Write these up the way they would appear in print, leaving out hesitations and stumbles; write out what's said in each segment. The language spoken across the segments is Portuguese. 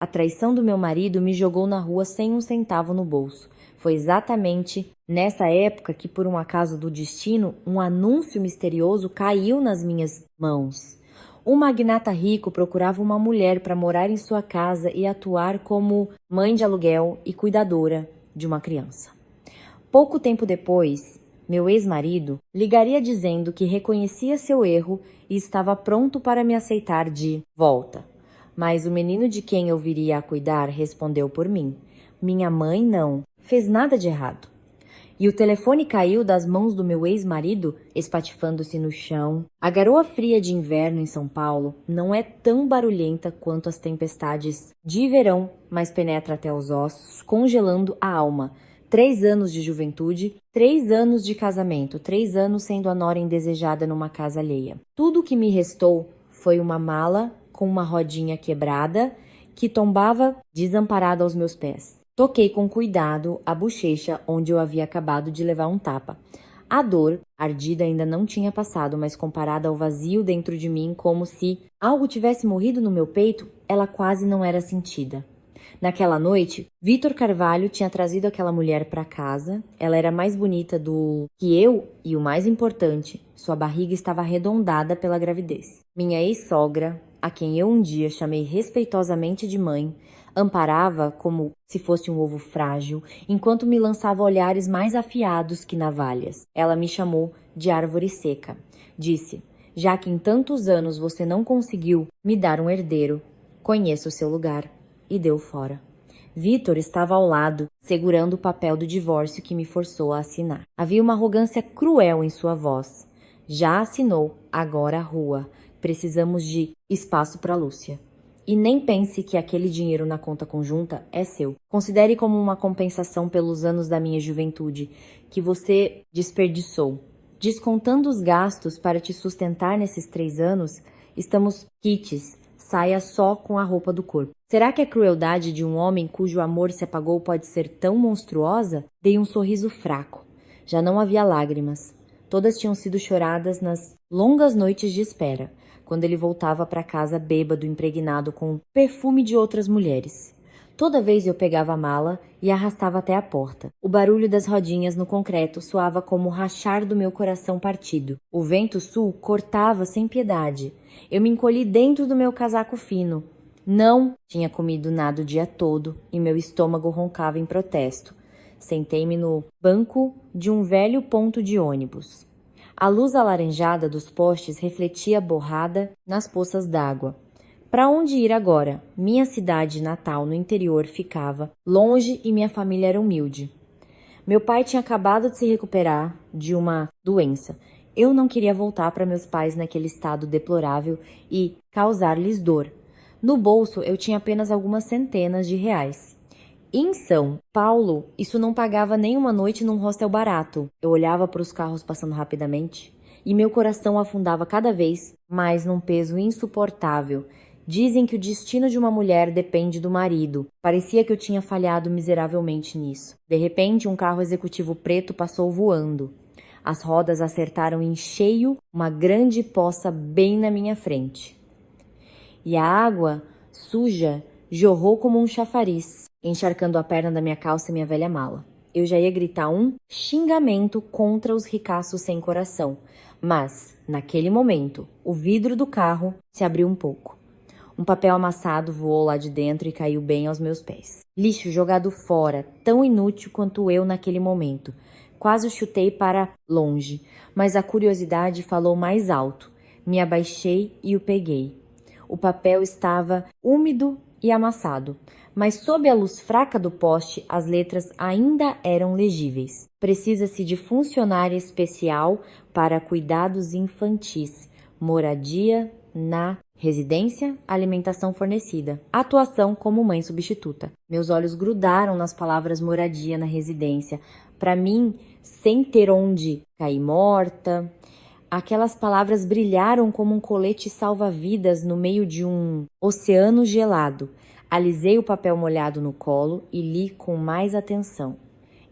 A traição do meu marido me jogou na rua sem um centavo no bolso. Foi exatamente nessa época que, por um acaso do destino, um anúncio misterioso caiu nas minhas mãos. Um magnata rico procurava uma mulher para morar em sua casa e atuar como mãe de aluguel e cuidadora de uma criança. Pouco tempo depois, meu ex-marido ligaria dizendo que reconhecia seu erro e estava pronto para me aceitar de volta. Mas o menino de quem eu viria a cuidar respondeu por mim. Minha mãe não fez nada de errado. E o telefone caiu das mãos do meu ex-marido, espatifando-se no chão. A garoa fria de inverno em São Paulo não é tão barulhenta quanto as tempestades de verão, mas penetra até os ossos, congelando a alma. 3 anos de juventude, 3 anos de casamento, 3 anos sendo a nora indesejada numa casa alheia. Tudo o que me restou foi uma mala com uma rodinha quebrada que tombava desamparada aos meus pés. Toquei com cuidado a bochecha onde eu havia acabado de levar um tapa. A dor, ardida, ainda não tinha passado, mas comparada ao vazio dentro de mim, como se algo tivesse morrido no meu peito, ela quase não era sentida. Naquela noite, Vitor Carvalho tinha trazido aquela mulher para casa. Ela era mais bonita do que eu e, o mais importante, sua barriga estava arredondada pela gravidez. Minha ex-sogra, a quem eu um dia chamei respeitosamente de mãe, amparava como se fosse um ovo frágil, enquanto me lançava olhares mais afiados que navalhas. Ela me chamou de árvore seca. Disse: já que em tantos anos você não conseguiu me dar um herdeiro, conheça o seu lugar. E deu fora. Vitor estava ao lado, segurando o papel do divórcio que me forçou a assinar. Havia uma arrogância cruel em sua voz. Já assinou, agora a rua. Precisamos de espaço para Lúcia. E nem pense que aquele dinheiro na conta conjunta é seu. Considere como uma compensação pelos anos da minha juventude que você desperdiçou. Descontando os gastos para te sustentar nesses 3 anos, estamos quites. Saia só com a roupa do corpo. Será que a crueldade de um homem cujo amor se apagou pode ser tão monstruosa? Dei um sorriso fraco. Já não havia lágrimas. Todas tinham sido choradas nas longas noites de espera, quando ele voltava para casa bêbado, impregnado com o perfume de outras mulheres. Toda vez eu pegava a mala e a arrastava até a porta. O barulho das rodinhas no concreto soava como o rachar do meu coração partido. O vento sul cortava sem piedade. Eu me encolhi dentro do meu casaco fino. Não tinha comido nada o dia todo e meu estômago roncava em protesto. Sentei-me no banco de um velho ponto de ônibus. A luz alaranjada dos postes refletia borrada nas poças d'água. Para onde ir agora? Minha cidade natal no interior ficava longe e minha família era humilde. Meu pai tinha acabado de se recuperar de uma doença. Eu não queria voltar para meus pais naquele estado deplorável e causar-lhes dor. No bolso eu tinha apenas algumas centenas de reais. Em São Paulo, isso não pagava nem uma noite num hostel barato. Eu olhava para os carros passando rapidamente e meu coração afundava cada vez mais num peso insuportável. Dizem que o destino de uma mulher depende do marido. Parecia que eu tinha falhado miseravelmente nisso. De repente, um carro executivo preto passou voando. As rodas acertaram em cheio uma grande poça bem na minha frente. E a água, suja, jorrou como um chafariz, encharcando a perna da minha calça e minha velha mala. Eu já ia gritar um xingamento contra os ricaços sem coração. Mas, naquele momento, o vidro do carro se abriu um pouco. Um papel amassado voou lá de dentro e caiu bem aos meus pés. Lixo jogado fora, tão inútil quanto eu naquele momento. Quase o chutei para longe, mas a curiosidade falou mais alto. Me abaixei e o peguei. O papel estava úmido e amassado, mas sob a luz fraca do poste, as letras ainda eram legíveis. Precisa-se de funcionária especial para cuidados infantis. Moradia na residência, alimentação fornecida. Atuação como mãe substituta. Meus olhos grudaram nas palavras moradia na residência. Para mim, sem ter onde cair morta, aquelas palavras brilharam como um colete salva-vidas no meio de um oceano gelado. Alisei o papel molhado no colo e li com mais atenção.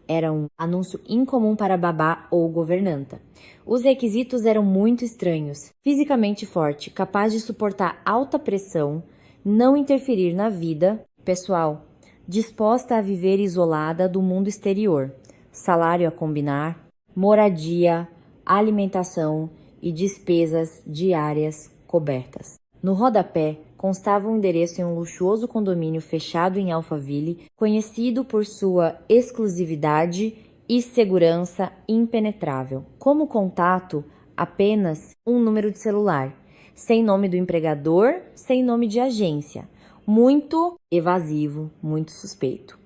Era um anúncio incomum para babá ou governanta. Os requisitos eram muito estranhos. Fisicamente forte, capaz de suportar alta pressão, não interferir na vida Pessoal, disposta a viver isolada do mundo exterior, salário a combinar, moradia, alimentação e despesas diárias cobertas. No rodapé constava um endereço em um luxuoso condomínio fechado em Alphaville, conhecido por sua exclusividade e segurança impenetrável. Como contato, apenas um número de celular, sem nome do empregador, sem nome de agência. Muito evasivo, muito suspeito.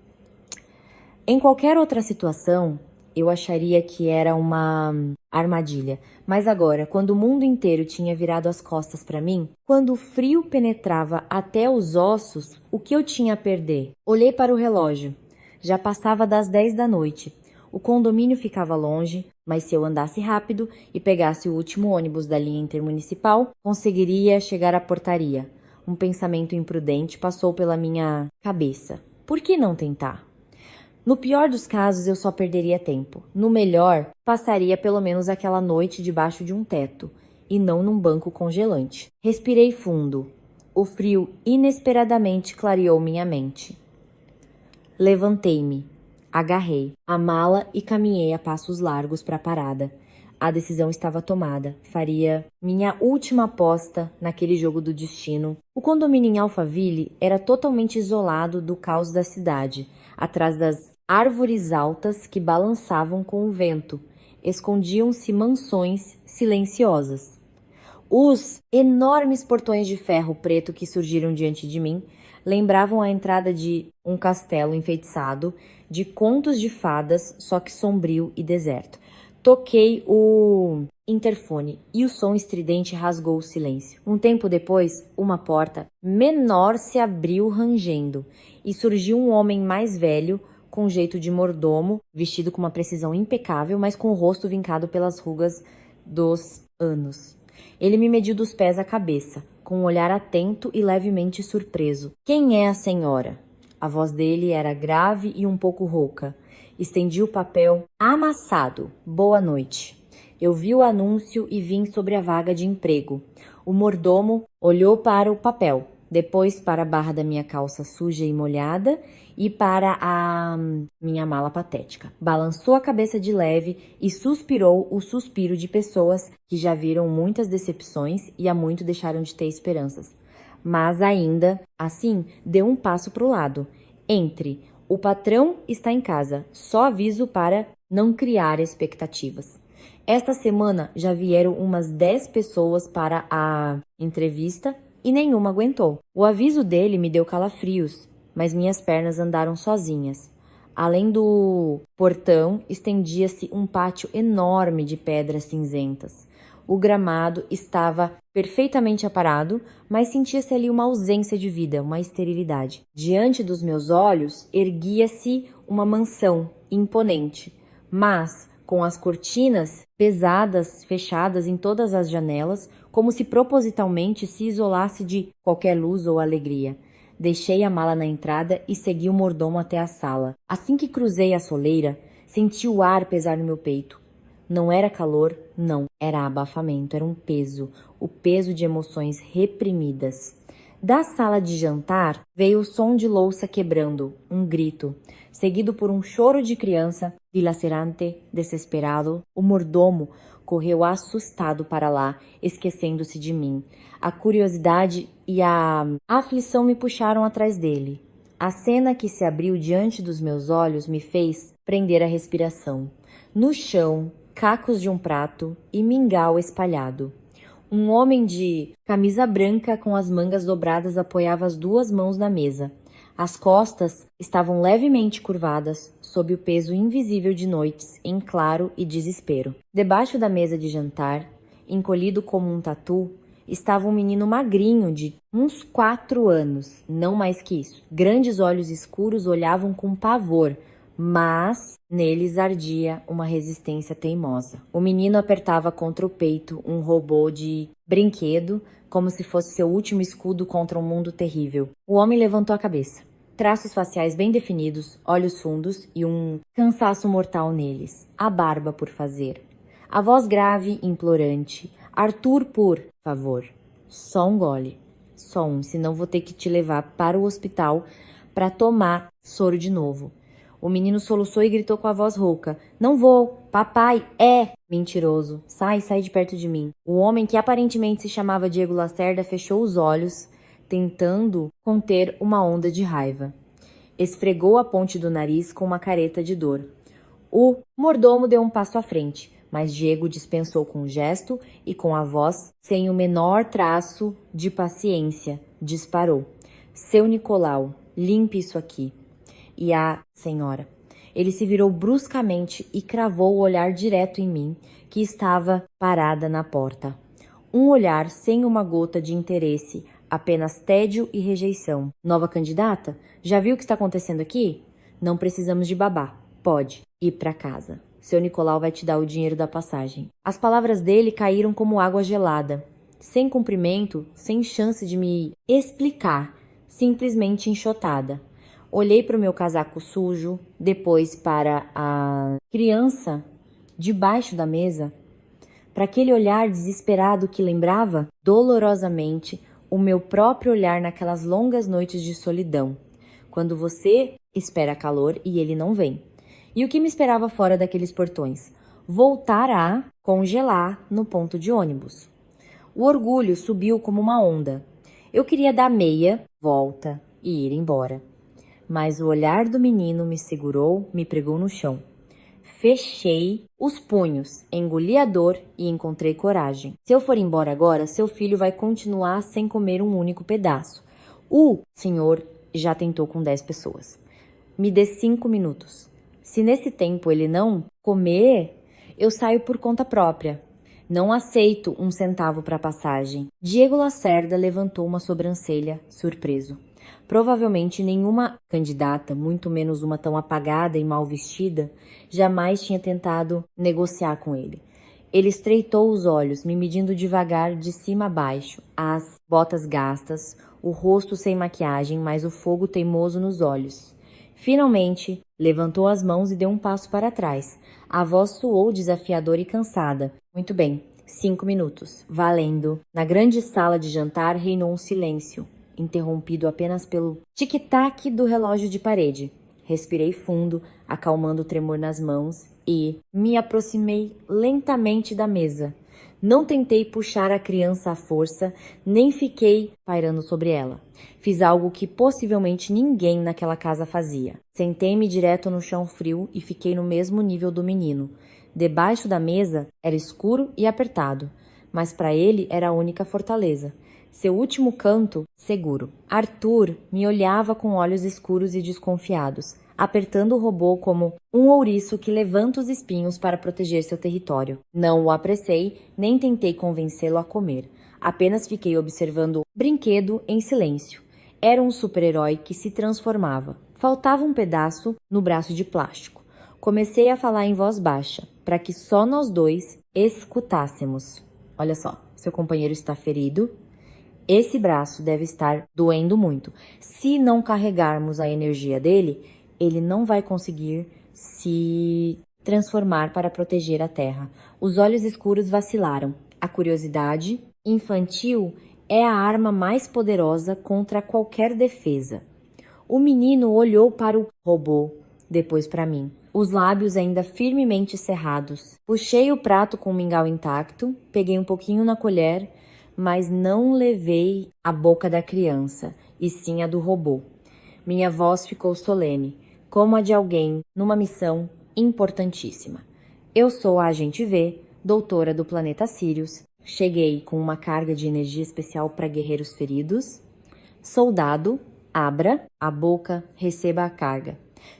Em qualquer outra situação, eu acharia que era uma armadilha. Mas agora, quando o mundo inteiro tinha virado as costas para mim, quando o frio penetrava até os ossos, o que eu tinha a perder? Olhei para o relógio. Já passava das 10 da noite. O condomínio ficava longe, mas se eu andasse rápido e pegasse o último ônibus da linha intermunicipal, conseguiria chegar à portaria. Um pensamento imprudente passou pela minha cabeça. Por que não tentar? No pior dos casos, eu só perderia tempo. No melhor, passaria pelo menos aquela noite debaixo de um teto, e não num banco congelante. Respirei fundo. O frio inesperadamente clareou minha mente. Levantei-me, agarrei a mala e caminhei a passos largos para a parada. A decisão estava tomada. Faria minha última aposta naquele jogo do destino. O condomínio em Alphaville era totalmente isolado do caos da cidade, atrás das árvores altas que balançavam com o vento. Escondiam-se mansões silenciosas. Os enormes portões de ferro preto que surgiram diante de mim lembravam a entrada de um castelo enfeitiçado, de contos de fadas, só que sombrio e deserto. Toquei o interfone e o som estridente rasgou o silêncio. Um tempo depois, uma porta menor se abriu rangendo e surgiu um homem mais velho, com jeito de mordomo, vestido com uma precisão impecável, mas com o rosto vincado pelas rugas dos anos. Ele me mediu dos pés à cabeça, com um olhar atento e levemente surpreso. Quem é a senhora? A voz dele era grave e um pouco rouca. Estendi o papel amassado. Boa noite. Eu vi o anúncio e vim sobre a vaga de emprego. O mordomo olhou para o papel, depois para a barra da minha calça suja e molhada e para a minha mala patética. Balançou a cabeça de leve e suspirou o suspiro de pessoas que já viram muitas decepções e há muito deixaram de ter esperanças. Mas ainda assim, deu um passo para o lado. Entre o patrão está em casa, só aviso para não criar expectativas. Esta semana já vieram umas 10 pessoas para a entrevista e nenhuma aguentou. O aviso dele me deu calafrios, mas minhas pernas andaram sozinhas. Além do portão, estendia-se um pátio enorme de pedras cinzentas. O gramado estava perfeitamente aparado, mas sentia-se ali uma ausência de vida, uma esterilidade. Diante dos meus olhos, erguia-se uma mansão imponente, mas com as cortinas pesadas fechadas em todas as janelas, como se propositalmente se isolasse de qualquer luz ou alegria. Deixei a mala na entrada e segui o mordomo até a sala. Assim que cruzei a soleira, senti o ar pesar no meu peito. Não era calor, não, era abafamento, era um peso, o peso de emoções reprimidas. Da sala de jantar veio o som de louça quebrando, um grito, seguido por um choro de criança, dilacerante, desesperado. O mordomo correu assustado para lá, esquecendo-se de mim. A curiosidade e a aflição me puxaram atrás dele. A cena que se abriu diante dos meus olhos me fez prender a respiração. No chão, cacos de um prato e mingau espalhado. Um homem de camisa branca com as mangas dobradas apoiava as duas mãos na mesa. As costas estavam levemente curvadas, sob o peso invisível de noites em claro e desespero. Debaixo da mesa de jantar, encolhido como um tatu, estava um menino magrinho de uns 4 anos, não mais que isso. Grandes olhos escuros olhavam com pavor, mas neles ardia uma resistência teimosa. O menino apertava contra o peito um robô de brinquedo, como se fosse seu último escudo contra um mundo terrível. O homem levantou a cabeça. Traços faciais bem definidos, olhos fundos e um cansaço mortal neles. A barba por fazer. A voz grave e implorante. Arthur, por favor. Só um gole. Só um, senão vou ter que te levar para o hospital para tomar soro de novo. O menino soluçou e gritou com a voz rouca: "Não vou! Papai é mentiroso! Sai de perto de mim!" O homem, que aparentemente se chamava Diego Lacerda, fechou os olhos, tentando conter uma onda de raiva. Esfregou a ponte do nariz com uma careta de dor. O mordomo deu um passo à frente, mas Diego dispensou com um gesto e com a voz, sem o menor traço de paciência, disparou: "Seu Nicolau, limpe isso aqui." E a senhora. Ele se virou bruscamente e cravou o olhar direto em mim, que estava parada na porta. Um olhar sem uma gota de interesse, apenas tédio e rejeição. "Nova candidata? Já viu o que está acontecendo aqui? Não precisamos de babá. Pode ir para casa. Seu Nicolau vai te dar o dinheiro da passagem." As palavras dele caíram como água gelada. Sem cumprimento, sem chance de me explicar, simplesmente enxotada. Olhei para o meu casaco sujo, depois para a criança debaixo da mesa, para aquele olhar desesperado que lembrava dolorosamente o meu próprio olhar naquelas longas noites de solidão, quando você espera calor e ele não vem. E o que me esperava fora daqueles portões? Voltar a congelar no ponto de ônibus. O orgulho subiu como uma onda. Eu queria dar meia volta e ir embora. Mas o olhar do menino me segurou, me pregou no chão. Fechei os punhos, engoli a dor e encontrei coragem. Se eu for embora agora, seu filho vai continuar sem comer um único pedaço. O senhor já tentou com 10 pessoas. Me dê 5 minutos. Se nesse tempo ele não comer, eu saio por conta própria. Não aceito 1 centavo para passagem. Diego Lacerda levantou uma sobrancelha, surpreso. Provavelmente nenhuma candidata, muito menos uma tão apagada e mal vestida, jamais tinha tentado negociar com ele. Ele estreitou os olhos, me medindo devagar de cima a baixo, as botas gastas, o rosto sem maquiagem, mas o fogo teimoso nos olhos. Finalmente, levantou as mãos e deu um passo para trás. A voz soou desafiadora e cansada. "Muito bem, 5 minutos. Valendo." Na grande sala de jantar reinou um silêncio, interrompido apenas pelo tic-tac do relógio de parede. Respirei fundo, acalmando o tremor nas mãos e me aproximei lentamente da mesa. Não tentei puxar a criança à força, nem fiquei pairando sobre ela. Fiz algo que possivelmente ninguém naquela casa fazia. Sentei-me direto no chão frio e fiquei no mesmo nível do menino. Debaixo da mesa era escuro e apertado, mas para ele era a única fortaleza. Seu último canto, seguro. Arthur me olhava com olhos escuros e desconfiados, apertando o robô como um ouriço que levanta os espinhos para proteger seu território. Não o apressei, nem tentei convencê-lo a comer. Apenas fiquei observando o brinquedo em silêncio. Era um super-herói que se transformava. Faltava um pedaço no braço de plástico. Comecei a falar em voz baixa, para que só nós dois escutássemos. "Olha só, seu companheiro está ferido. Esse braço deve estar doendo muito. Se não carregarmos a energia dele, ele não vai conseguir se transformar para proteger a Terra." Os olhos escuros vacilaram. A curiosidade infantil é a arma mais poderosa contra qualquer defesa. O menino olhou para o robô, depois para mim, os lábios ainda firmemente cerrados. Puxei o prato com o mingau intacto, peguei um pouquinho na colher, mas não levei a boca da criança, e sim a do robô. Minha voz ficou solene, como a de alguém numa missão importantíssima. "Eu sou a Agente V, doutora do planeta Sirius. Cheguei com uma carga de energia especial para guerreiros feridos. Soldado, abra a boca, receba a carga.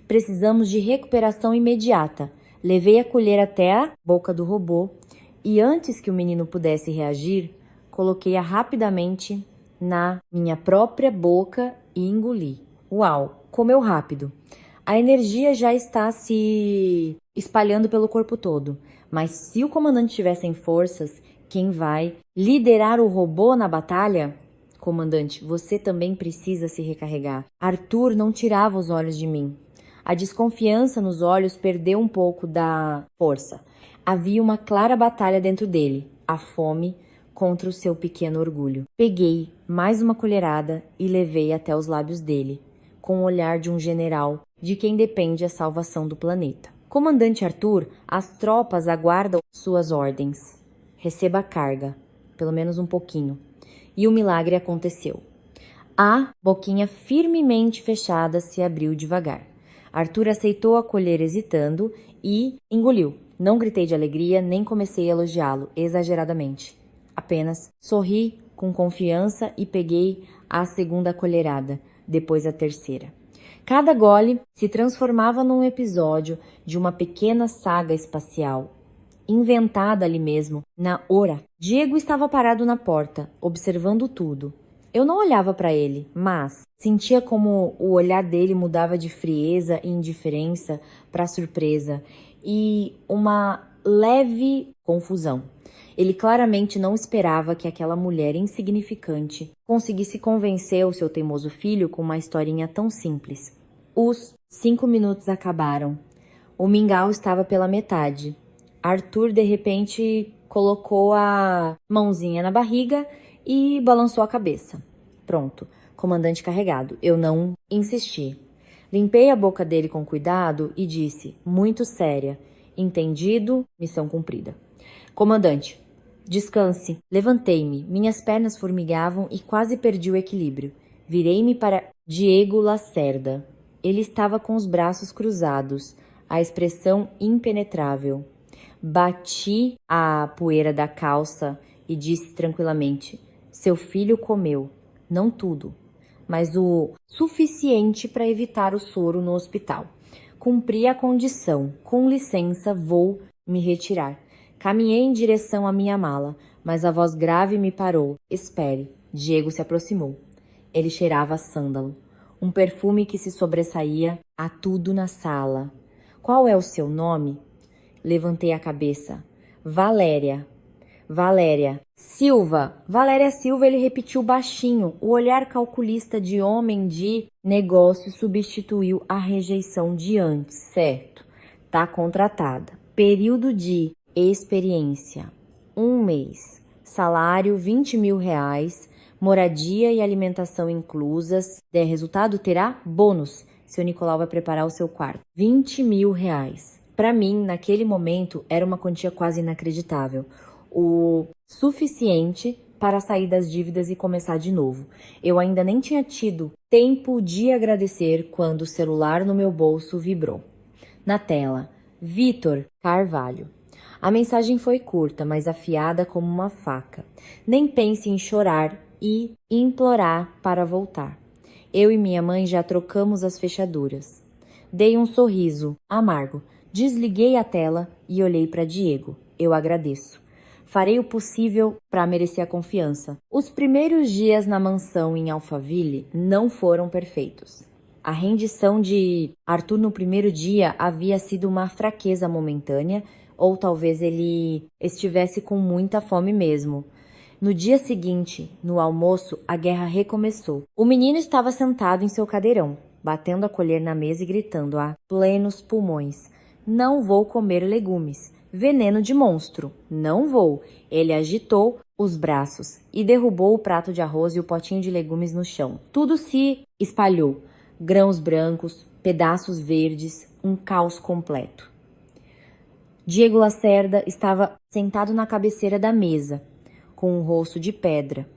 Precisamos de recuperação imediata." Levei a colher até a boca do robô e antes que o menino pudesse reagir, coloquei-a rapidamente na minha própria boca e engoli. Uau, comeu rápido. A energia já está se espalhando pelo corpo todo, mas se o comandante estiver sem forças, quem vai liderar o robô na batalha? Comandante, você também precisa se recarregar. Arthur não tirava os olhos de mim. A desconfiança nos olhos perdeu um pouco da força. Havia uma clara batalha dentro dele, a fome contra o seu pequeno orgulho. Peguei mais uma colherada e levei até os lábios dele. com o olhar de um general de quem depende a salvação do planeta. Comandante Arthur, as tropas aguardam suas ordens. Receba a carga, pelo menos um pouquinho. E o milagre aconteceu. A boquinha firmemente fechada se abriu devagar. Arthur aceitou acolher hesitando e engoliu. Não gritei de alegria, nem comecei a elogiá-lo exageradamente. Apenas sorri com confiança e peguei a segunda colherada, depois a terceira. Cada gole se transformava num episódio de uma pequena saga espacial, inventada ali mesmo, na hora. Diego estava parado na porta, observando tudo. Eu não olhava para ele, mas sentia como o olhar dele mudava de frieza e indiferença para surpresa e uma leve confusão. Ele claramente não esperava que aquela mulher insignificante conseguisse convencer o seu teimoso filho com uma historinha tão simples. Os 5 minutos acabaram. O mingau estava pela metade. Arthur, de repente, colocou a mãozinha na barriga e balançou a cabeça. Pronto, comandante carregado. Eu não insisti. Limpei a boca dele com cuidado e disse, muito séria, entendido, missão cumprida. Comandante, descanse. Levantei-me, minhas pernas formigavam e quase perdi o equilíbrio. Virei-me para Diego Lacerda. Ele estava com os braços cruzados, a expressão impenetrável. Bati a poeira da calça e disse tranquilamente, seu filho comeu, não tudo, mas o suficiente para evitar o soro no hospital. Cumpri a condição, com licença vou me retirar. Caminhei em direção à minha mala, mas a voz grave me parou. Espere. Diego se aproximou. Ele cheirava a sândalo, um perfume que se sobressaía a tudo na sala. Qual é o seu nome? Levantei a cabeça. Valéria. Valéria. Silva. Valéria Silva, ele repetiu baixinho. O olhar calculista de homem de negócio substituiu a rejeição de antes. Certo. Tá contratada. Período de experiência. 1 mês. Salário, R$20.000. Moradia e alimentação inclusas. Der resultado, terá bônus. Seu Nicolau vai preparar o seu quarto. R$20.000. Para mim, naquele momento, era uma quantia quase inacreditável. O suficiente para sair das dívidas e começar de novo. Eu ainda nem tinha tido tempo de agradecer quando o celular no meu bolso vibrou. Na tela, Vitor Carvalho. A mensagem foi curta, mas afiada como uma faca. Nem pense em chorar e implorar para voltar. Eu e minha mãe já trocamos as fechaduras. Dei um sorriso amargo. Desliguei a tela e olhei para Diego. Eu agradeço. Farei o possível para merecer a confiança. Os primeiros dias na mansão em Alphaville não foram perfeitos. A rendição de Arthur no primeiro dia havia sido uma fraqueza momentânea, ou talvez ele estivesse com muita fome mesmo. No dia seguinte, no almoço, a guerra recomeçou. O menino estava sentado em seu cadeirão, batendo a colher na mesa e gritando a plenos pulmões. Não vou comer legumes. Veneno de monstro. Não vou. Ele agitou os braços e derrubou o prato de arroz e o potinho de legumes no chão. Tudo se espalhou. Grãos brancos, pedaços verdes, um caos completo. Diego Lacerda estava sentado na cabeceira da mesa, com um rosto de pedra.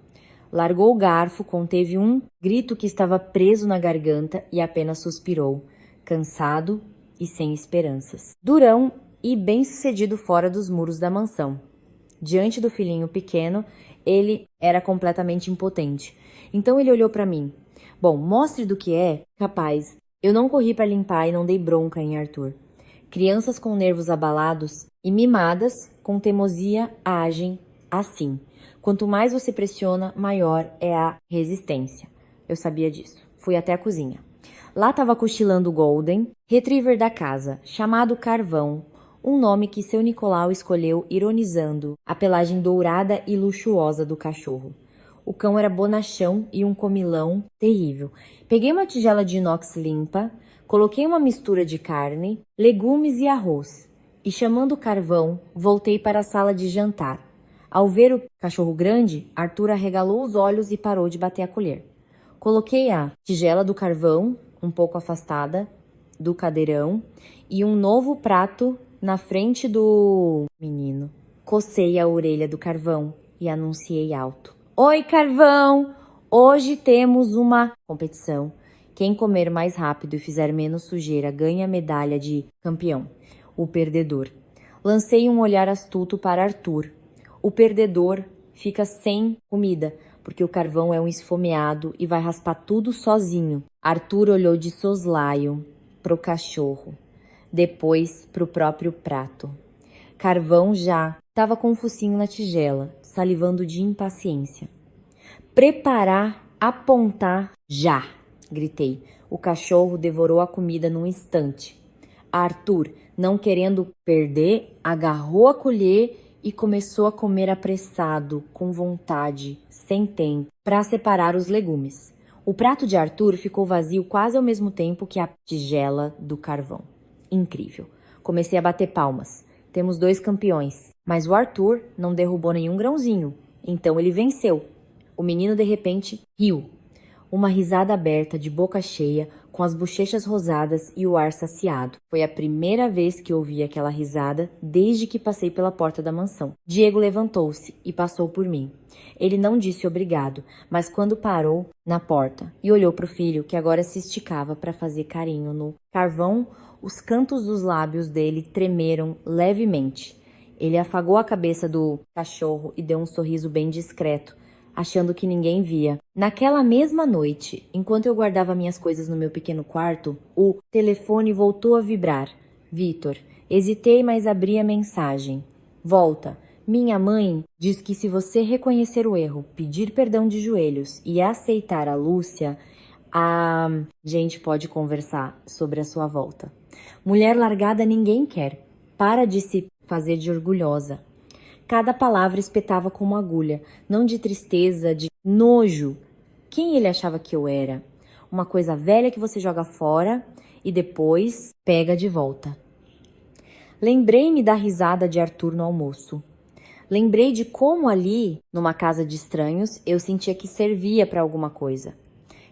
Largou o garfo, conteve um grito que estava preso na garganta e apenas suspirou, cansado e sem esperanças. Durão e bem-sucedido fora dos muros da mansão. Diante do filhinho pequeno, ele era completamente impotente. Então ele olhou para mim. Bom, mostre do que é capaz. Eu não corri para limpar e não dei bronca em Arthur. Crianças com nervos abalados e mimadas, com teimosia, agem assim. Quanto mais você pressiona, maior é a resistência. Eu sabia disso. Fui até a cozinha. Lá estava cochilando o Golden, retriever da casa, chamado Carvão, um nome que seu Nicolau escolheu ironizando a pelagem dourada e luxuosa do cachorro. O cão era bonachão e um comilão terrível. Peguei uma tigela de inox limpa, coloquei uma mistura de carne, legumes e arroz, e chamando o Carvão, voltei para a sala de jantar. Ao ver o cachorro grande, Arthur arregalou os olhos e parou de bater a colher. Coloquei a tigela do Carvão, um pouco afastada do cadeirão e um novo prato na frente do menino. Cocei a orelha do Carvão e anunciei alto: Oi, Carvão! Hoje temos uma competição. Quem comer mais rápido e fizer menos sujeira ganha a medalha de campeão. O perdedor. Lancei um olhar astuto para Arthur. O perdedor fica sem comida, porque o Carvão é um esfomeado e vai raspar tudo sozinho. Arthur olhou de soslaio pro cachorro, depois pro próprio prato. Carvão já estava com o focinho na tigela, salivando de impaciência. Preparar, apontar, já! Gritei. O cachorro devorou a comida num instante. Arthur, não querendo perder, agarrou a colher e começou a comer apressado, com vontade, sem tempo, para separar os legumes. O prato de Arthur ficou vazio quase ao mesmo tempo que a tigela do Carvão. Incrível. Comecei a bater palmas. Temos 2 campeões, mas o Arthur não derrubou nenhum grãozinho, então ele venceu. O menino de repente riu. Uma risada aberta, de boca cheia, com as bochechas rosadas e o ar saciado. Foi a primeira vez que ouvi aquela risada desde que passei pela porta da mansão. Diego levantou-se e passou por mim. Ele não disse obrigado, mas quando parou na porta e olhou para o filho, que agora se esticava para fazer carinho no Carvão, os cantos dos lábios dele tremeram levemente. Ele afagou a cabeça do cachorro e deu um sorriso bem discreto, achando que ninguém via. Naquela mesma noite, enquanto eu guardava minhas coisas no meu pequeno quarto, o telefone voltou a vibrar. Vitor. Hesitei, mas abri a mensagem. Volta. Minha mãe diz que se você reconhecer o erro, pedir perdão de joelhos e aceitar a Lúcia, a gente pode conversar sobre a sua volta. Mulher largada ninguém quer. Para de se fazer de orgulhosa. Cada palavra espetava como agulha, não de tristeza, de nojo. Quem ele achava que eu era? Uma coisa velha que você joga fora e depois pega de volta. Lembrei-me da risada de Arthur no almoço. Lembrei de como ali, numa casa de estranhos, eu sentia que servia para alguma coisa.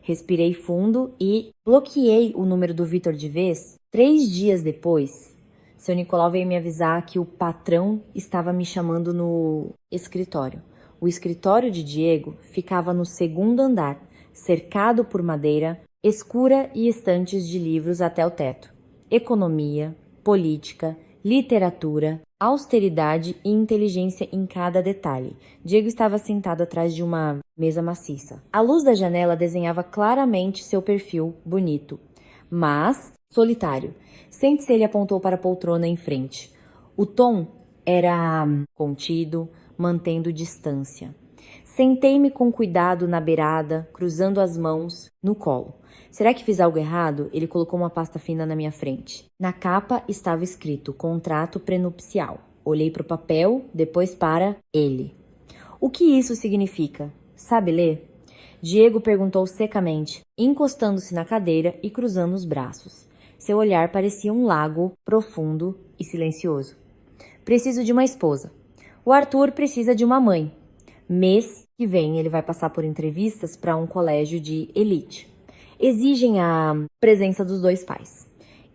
Respirei fundo e bloqueei o número do Vitor de vez. 3 dias depois, seu Nicolau veio me avisar que o patrão estava me chamando no escritório. O escritório de Diego ficava no 2º andar, cercado por madeira escura e estantes de livros até o teto. Economia, política, literatura, austeridade e inteligência em cada detalhe. Diego estava sentado atrás de uma mesa maciça. A luz da janela desenhava claramente seu perfil bonito, mas solitário. Sente-se, ele apontou para a poltrona em frente. O tom era contido, mantendo distância. Sentei-me com cuidado na beirada, cruzando as mãos no colo. Será que fiz algo errado? Ele colocou uma pasta fina na minha frente. Na capa estava escrito contrato prenupcial. Olhei para o papel, depois para ele. O que isso significa? Sabe ler? Diego perguntou secamente, encostando-se na cadeira e cruzando os braços. Seu olhar parecia um lago profundo e silencioso. Preciso de uma esposa. O Arthur precisa de uma mãe. Mês que vem ele vai passar por entrevistas para um colégio de elite. Exigem a presença dos 2 pais.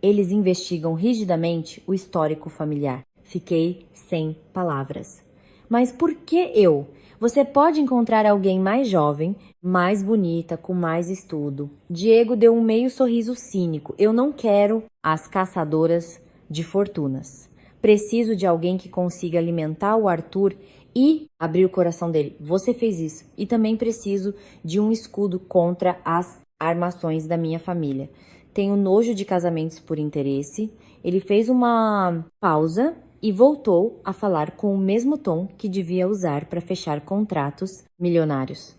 Eles investigam rigidamente o histórico familiar. Fiquei sem palavras. Mas por que eu? Você pode encontrar alguém mais jovem, mais bonita, com mais estudo. Diego deu um meio sorriso cínico. Eu não quero as caçadoras de fortunas. Preciso de alguém que consiga alimentar o Arthur e abrir o coração dele. Você fez isso. E também preciso de um escudo contra as armações da minha família. Tenho nojo de casamentos por interesse. Ele fez uma pausa e voltou a falar com o mesmo tom que devia usar para fechar contratos milionários.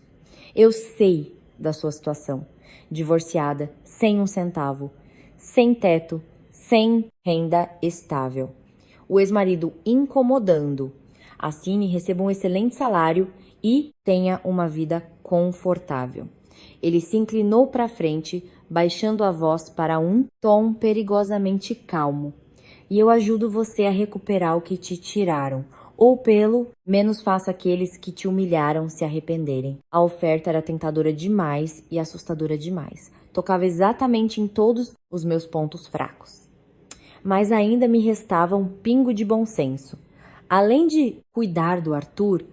Eu sei da sua situação. Divorciada, sem um centavo, sem teto, sem renda estável. O ex-marido incomodando. Assine, receba um excelente salário e tenha uma vida confortável. Ele se inclinou para frente, baixando a voz para um tom perigosamente calmo. E eu ajudo você a recuperar o que te tiraram, ou pelo menos faça aqueles que te humilharam se arrependerem. A oferta era tentadora demais e assustadora demais. tocava exatamente em todos os meus pontos fracos. Mas ainda me restava um pingo de bom senso. Além de cuidar do Arthur,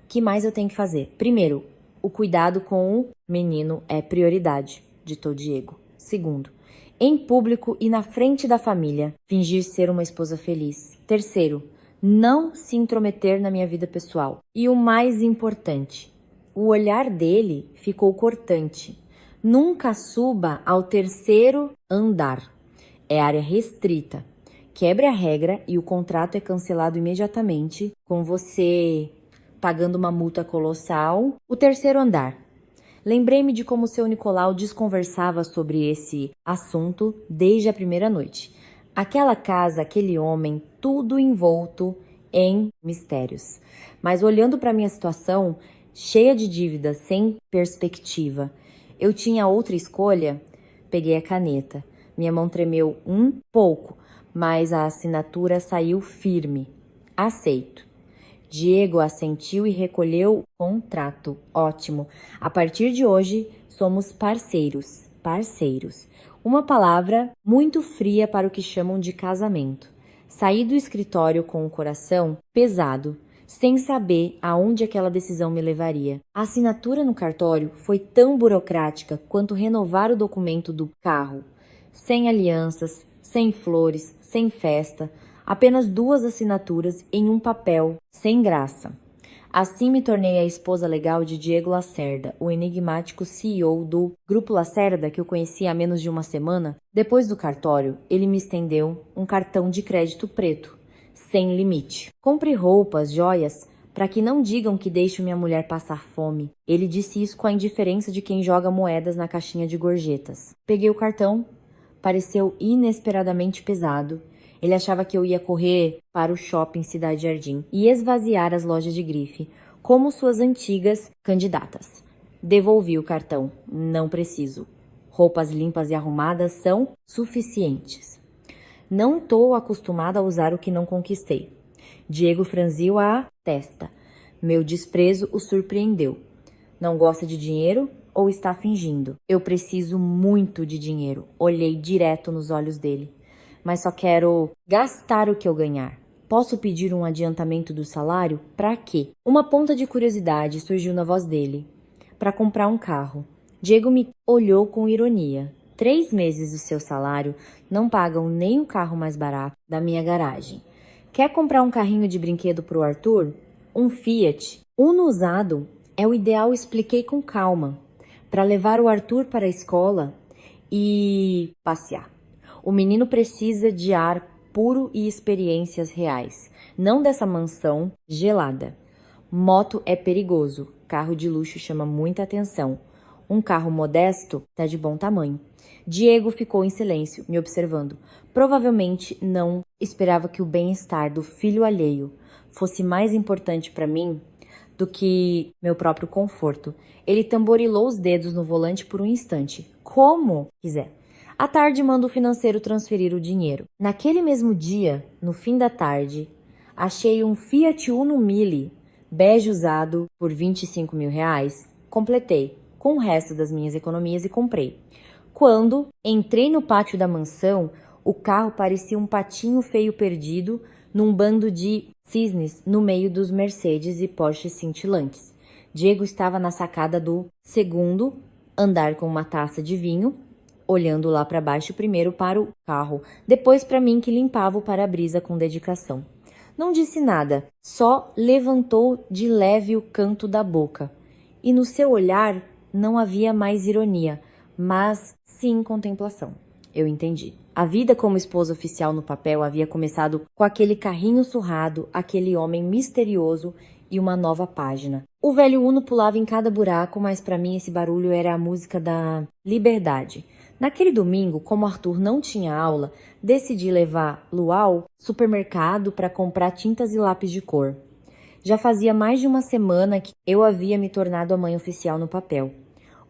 que mais eu tenho que fazer? Primeiro, o cuidado com o menino é prioridade, ditou Diego. Segundo, em público e na frente da família, fingir ser uma esposa feliz. Terceiro, não se intrometer na minha vida pessoal. E o mais importante, o olhar dele ficou cortante. Nunca suba ao terceiro andar. É área restrita. Quebre a regra e o contrato é cancelado imediatamente, com você pagando uma multa colossal. O terceiro andar. Lembrei-me de como o seu Nicolau desconversava sobre esse assunto desde a primeira noite. Aquela casa, aquele homem, tudo envolto em mistérios. Mas olhando para minha situação, cheia de dívidas, sem perspectiva, eu tinha outra escolha? Peguei a caneta. Minha mão tremeu um pouco, mas a assinatura saiu firme. Aceito. Diego assentiu e recolheu o contrato. Ótimo. A partir de hoje, somos parceiros. Parceiros. Uma palavra muito fria para o que chamam de casamento. Saí do escritório com o coração pesado, sem saber aonde aquela decisão me levaria. A assinatura no cartório foi tão burocrática quanto renovar o documento do carro. Sem alianças, sem flores, sem festa. Apenas 2 assinaturas em um papel, sem graça. Assim me tornei a esposa legal de Diego Lacerda, o enigmático CEO do Grupo Lacerda que eu conheci há menos de uma semana. Depois do cartório, ele me estendeu um cartão de crédito preto, sem limite. Compre roupas, joias, para que não digam que deixo minha mulher passar fome. Ele disse isso com a indiferença de quem joga moedas na caixinha de gorjetas. Peguei o cartão, pareceu inesperadamente pesado. Ele achava que eu ia correr para o shopping Cidade Jardim e esvaziar as lojas de grife, como suas antigas candidatas. Devolvi o cartão. Não preciso. Roupas limpas e arrumadas são suficientes. Não estou acostumada a usar o que não conquistei. Diego franziu a testa. Meu desprezo o surpreendeu. Não gosta de dinheiro ou está fingindo? Eu preciso muito de dinheiro. Olhei direto nos olhos dele. Mas só quero gastar o que eu ganhar. Posso pedir um adiantamento do salário? Para quê? Uma ponta de curiosidade surgiu na voz dele. Para comprar um carro. Diego me olhou com ironia. 3 meses do seu salário não pagam nem o carro mais barato da minha garagem. Quer comprar um carrinho de brinquedo para o Arthur? Um Fiat. Uno usado é o ideal, expliquei com calma. Para levar o Arthur para a escola e passear. O menino precisa de ar puro e experiências reais, não dessa mansão gelada. Moto é perigoso, carro de luxo chama muita atenção. Um carro modesto tá de bom tamanho. Diego ficou em silêncio, me observando. Provavelmente não esperava que o bem-estar do filho alheio fosse mais importante para mim do que meu próprio conforto. Ele tamborilou os dedos no volante por um instante. Como quiser. À tarde, manda o financeiro transferir o dinheiro. Naquele mesmo dia, no fim da tarde, achei um Fiat Uno Mille, bege usado por 25 mil reais. Completei com o resto das minhas economias e comprei. Quando entrei no pátio da mansão, o carro parecia um patinho feio perdido num bando de cisnes no meio dos Mercedes e Porsches cintilantes. Diego estava na sacada do segundo andar com uma taça de vinho, olhando lá para baixo, primeiro para o carro, depois para mim que limpava o para-brisa com dedicação. Não disse nada, só levantou de leve o canto da boca. E no seu olhar não havia mais ironia, mas sim contemplação. Eu entendi. A vida como esposa oficial no papel havia começado com aquele carrinho surrado, aquele homem misterioso e uma nova página. O velho Uno pulava em cada buraco, mas para mim esse barulho era a música da liberdade. Naquele domingo, como Arthur não tinha aula, decidi levar-lo ao supermercado para comprar tintas e lápis de cor. Já fazia mais de uma semana que eu havia me tornado a mãe oficial no papel.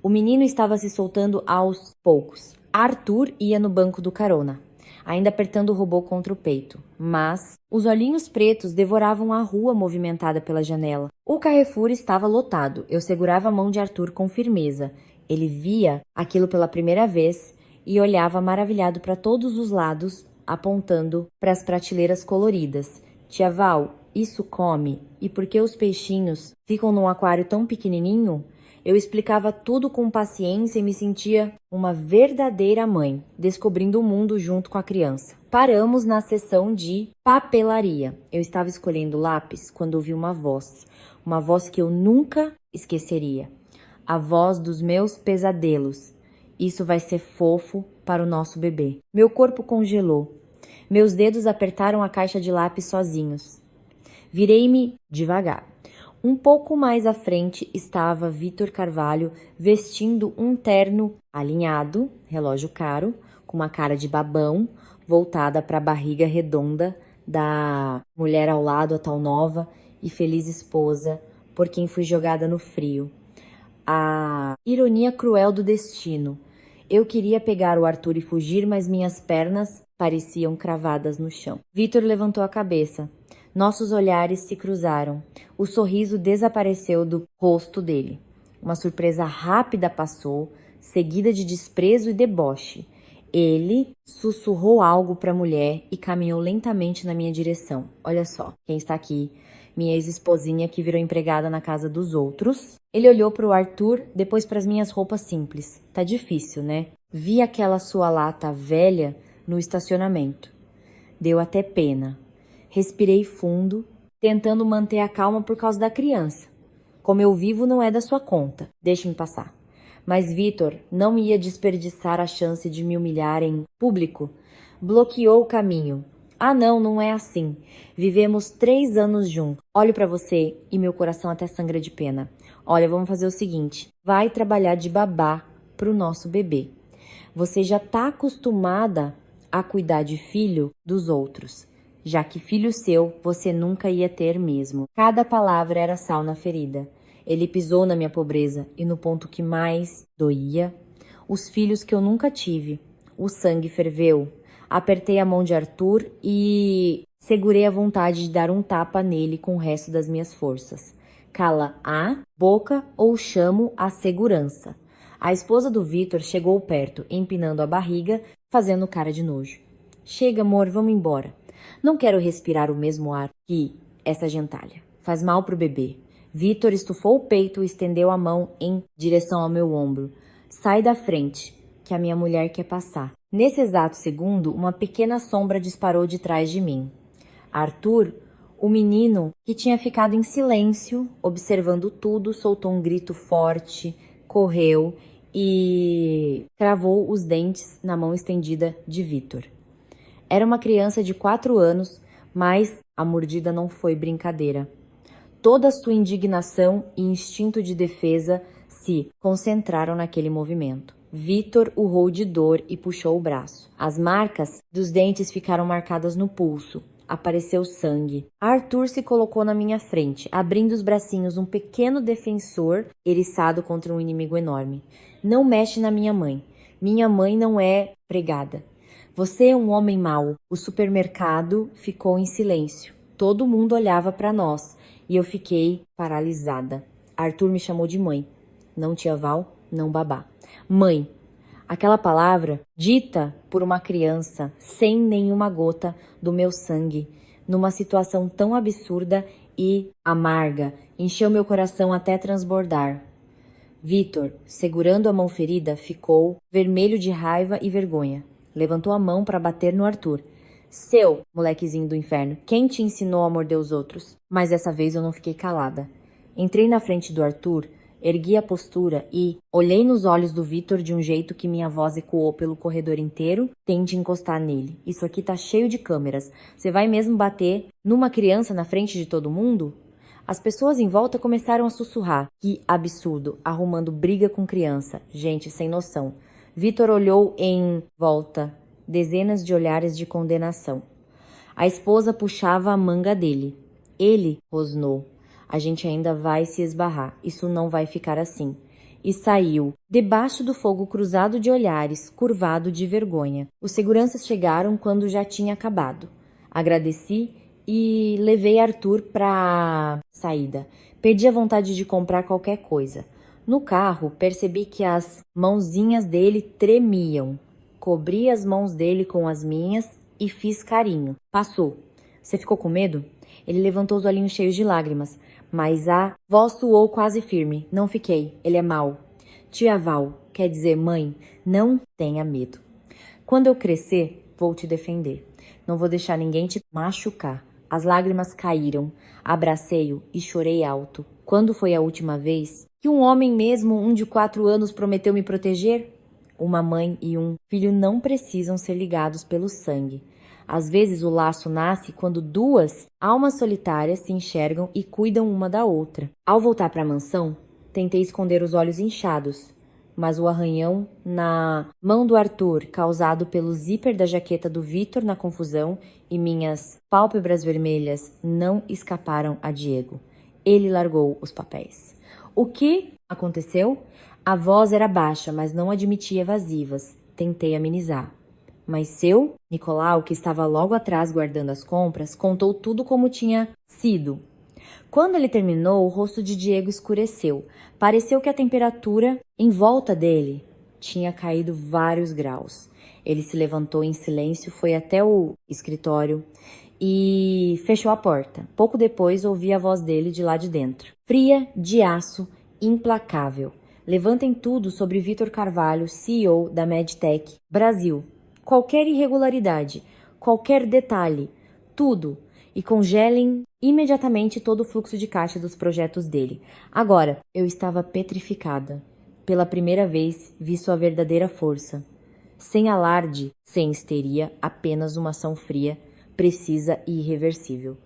O menino estava se soltando aos poucos. Arthur ia no banco do carona, ainda apertando o robô contra o peito. Mas os olhinhos pretos devoravam a rua movimentada pela janela. O Carrefour estava lotado. Eu segurava a mão de Arthur com firmeza. Ele via aquilo pela primeira vez e olhava maravilhado para todos os lados, apontando para as prateleiras coloridas. Tia Val, isso come? E por que os peixinhos ficam num aquário tão pequenininho? Eu explicava tudo com paciência e me sentia uma verdadeira mãe, descobrindo o mundo junto com a criança. Paramos na seção de papelaria. Eu estava escolhendo lápis quando ouvi uma voz que eu nunca esqueceria. A voz dos meus pesadelos. Isso vai ser fofo para o nosso bebê. Meu corpo congelou. Meus dedos apertaram a caixa de lápis sozinhos. Virei-me devagar. Um pouco mais à frente estava Vitor Carvalho vestindo um terno alinhado, relógio caro, com uma cara de babão, voltada para a barriga redonda da mulher ao lado, a tal nova e feliz esposa, por quem fui jogada no frio. A ironia cruel do destino. Eu queria pegar o Arthur e fugir, mas minhas pernas pareciam cravadas no chão. Vitor levantou a cabeça. Nossos olhares se cruzaram. O sorriso desapareceu do rosto dele. Uma surpresa rápida passou, seguida de desprezo e deboche. Ele sussurrou algo para a mulher e caminhou lentamente na minha direção. Olha só, quem está aqui? Minha ex-esposinha que virou empregada na casa dos outros. Ele olhou para o Arthur, depois para as minhas roupas simples. Tá difícil, né? Vi aquela sua lata velha no estacionamento. Deu até pena. Respirei fundo, tentando manter a calma por causa da criança. Como eu vivo não é da sua conta. Deixe-me passar. Mas Vitor não ia desperdiçar a chance de me humilhar em público. Bloqueou o caminho. Ah, não é assim. Vivemos 3 anos juntos. Olho pra você e meu coração até sangra de pena. Olha, vamos fazer o seguinte. Vai trabalhar de babá pro nosso bebê. Você já tá acostumada a cuidar de filho dos outros, já que filho seu você nunca ia ter mesmo. Cada palavra era sal na ferida. Ele pisou na minha pobreza e no ponto que mais doía. Os filhos que eu nunca tive. O sangue ferveu. Apertei a mão de Arthur e segurei a vontade de dar um tapa nele com o resto das minhas forças. Cala a boca ou chamo a segurança. A esposa do Vitor chegou perto, empinando a barriga, fazendo cara de nojo. Chega, amor, vamos embora. Não quero respirar o mesmo ar que essa gentalha. Faz mal pro bebê. Vitor estufou o peito e estendeu a mão em direção ao meu ombro. Sai da frente, que a minha mulher quer passar. Nesse exato segundo, uma pequena sombra disparou de trás de mim. Arthur, o menino que tinha ficado em silêncio, observando tudo, soltou um grito forte, correu e cravou os dentes na mão estendida de Vitor. Era uma criança de 4 anos, mas a mordida não foi brincadeira. Toda a sua indignação e instinto de defesa se concentraram naquele movimento. Vitor urrou de dor e puxou o braço. As marcas dos dentes ficaram marcadas no pulso. Apareceu sangue. Arthur se colocou na minha frente, abrindo os bracinhos, um pequeno defensor eriçado contra um inimigo enorme. Não mexe na minha mãe. Minha mãe não é pregada. Você é um homem mau. O supermercado ficou em silêncio. Todo mundo olhava para nós e eu fiquei paralisada. Arthur me chamou de mãe. Não tia Val, não babá. Mãe. Aquela palavra, dita por uma criança, sem nenhuma gota do meu sangue, numa situação tão absurda e amarga, encheu meu coração até transbordar. Vitor, segurando a mão ferida, ficou vermelho de raiva e vergonha. Levantou a mão para bater no Arthur. Seu, molequezinho do inferno, quem te ensinou a morder os outros? Mas dessa vez eu não fiquei calada. Entrei na frente do Arthur, ergui a postura e olhei nos olhos do Vitor de um jeito que minha voz ecoou pelo corredor inteiro. Tente encostar nele. Isso aqui tá cheio de câmeras. Você vai mesmo bater numa criança na frente de todo mundo? As pessoas em volta começaram a sussurrar. Que absurdo, arrumando briga com criança. Gente sem noção. Vitor olhou em volta, dezenas de olhares de condenação. A esposa puxava a manga dele. Ele rosnou. A gente ainda vai se esbarrar. Isso não vai ficar assim. E saiu, debaixo do fogo cruzado de olhares, curvado de vergonha. Os seguranças chegaram quando já tinha acabado. Agradeci e levei Arthur para a saída. Perdi a vontade de comprar qualquer coisa. No carro, percebi que as mãozinhas dele tremiam. Cobri as mãos dele com as minhas e fiz carinho. Passou. Você ficou com medo? Ele levantou os olhinhos cheios de lágrimas, mas a voz soou quase firme. Não fiquei. Ele é mau. Tia Val, quer dizer mãe, não tenha medo. Quando eu crescer, vou te defender. Não vou deixar ninguém te machucar. As lágrimas caíram. Abracei-o e chorei alto. Quando foi a última vez que um homem mesmo, um de 4 anos, prometeu me proteger? Uma mãe e um filho não precisam ser ligados pelo sangue. Às vezes o laço nasce quando 2 almas solitárias se enxergam e cuidam uma da outra. Ao voltar para a mansão, tentei esconder os olhos inchados, mas o arranhão na mão do Arthur, causado pelo zíper da jaqueta do Vitor na confusão, e minhas pálpebras vermelhas não escaparam a Diego. Ele largou os papéis. O que aconteceu? A voz era baixa, mas não admitia evasivas. Tentei amenizar. Mas seu Nicolau, que estava logo atrás guardando as compras, contou tudo como tinha sido. Quando ele terminou, o rosto de Diego escureceu. Pareceu que a temperatura em volta dele tinha caído vários graus. Ele se levantou em silêncio, foi até o escritório e fechou a porta. Pouco depois, ouvi a voz dele de lá de dentro. Fria, de aço, implacável. Levantem tudo sobre Vitor Carvalho, CEO da Medtech Brasil. Qualquer irregularidade, qualquer detalhe, tudo. E congelem imediatamente todo o fluxo de caixa dos projetos dele. Agora, eu estava petrificada. Pela primeira vez, vi sua verdadeira força. Sem alarde, sem histeria, apenas uma ação fria, precisa e irreversível.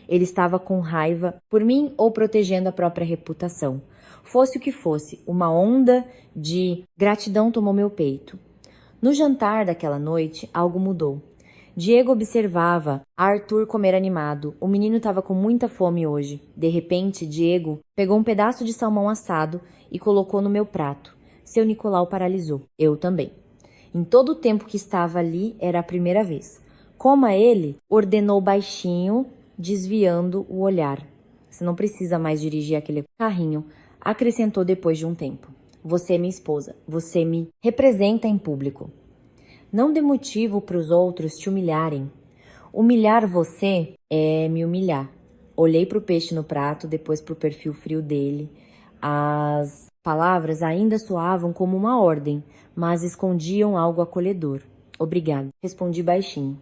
Ele estava com raiva por mim ou protegendo a própria reputação. Fosse o que fosse, uma onda de gratidão tomou meu peito. No jantar daquela noite, algo mudou. Diego observava Arthur comer animado. O menino estava com muita fome hoje. De repente, Diego pegou um pedaço de salmão assado e colocou no meu prato. Seu Nicolau paralisou. Eu também. Em todo o tempo que estava ali, era a primeira vez. Coma ele, ordenou baixinho, desviando o olhar. Você não precisa mais dirigir aquele carrinho, acrescentou depois de um tempo. Você é minha esposa. Você me representa em público. Não dê motivo para os outros te humilharem. Humilhar você é me humilhar. Olhei para o peixe no prato, depois para o perfil frio dele. As palavras ainda soavam como uma ordem, mas escondiam algo acolhedor. Obrigada, respondi baixinho.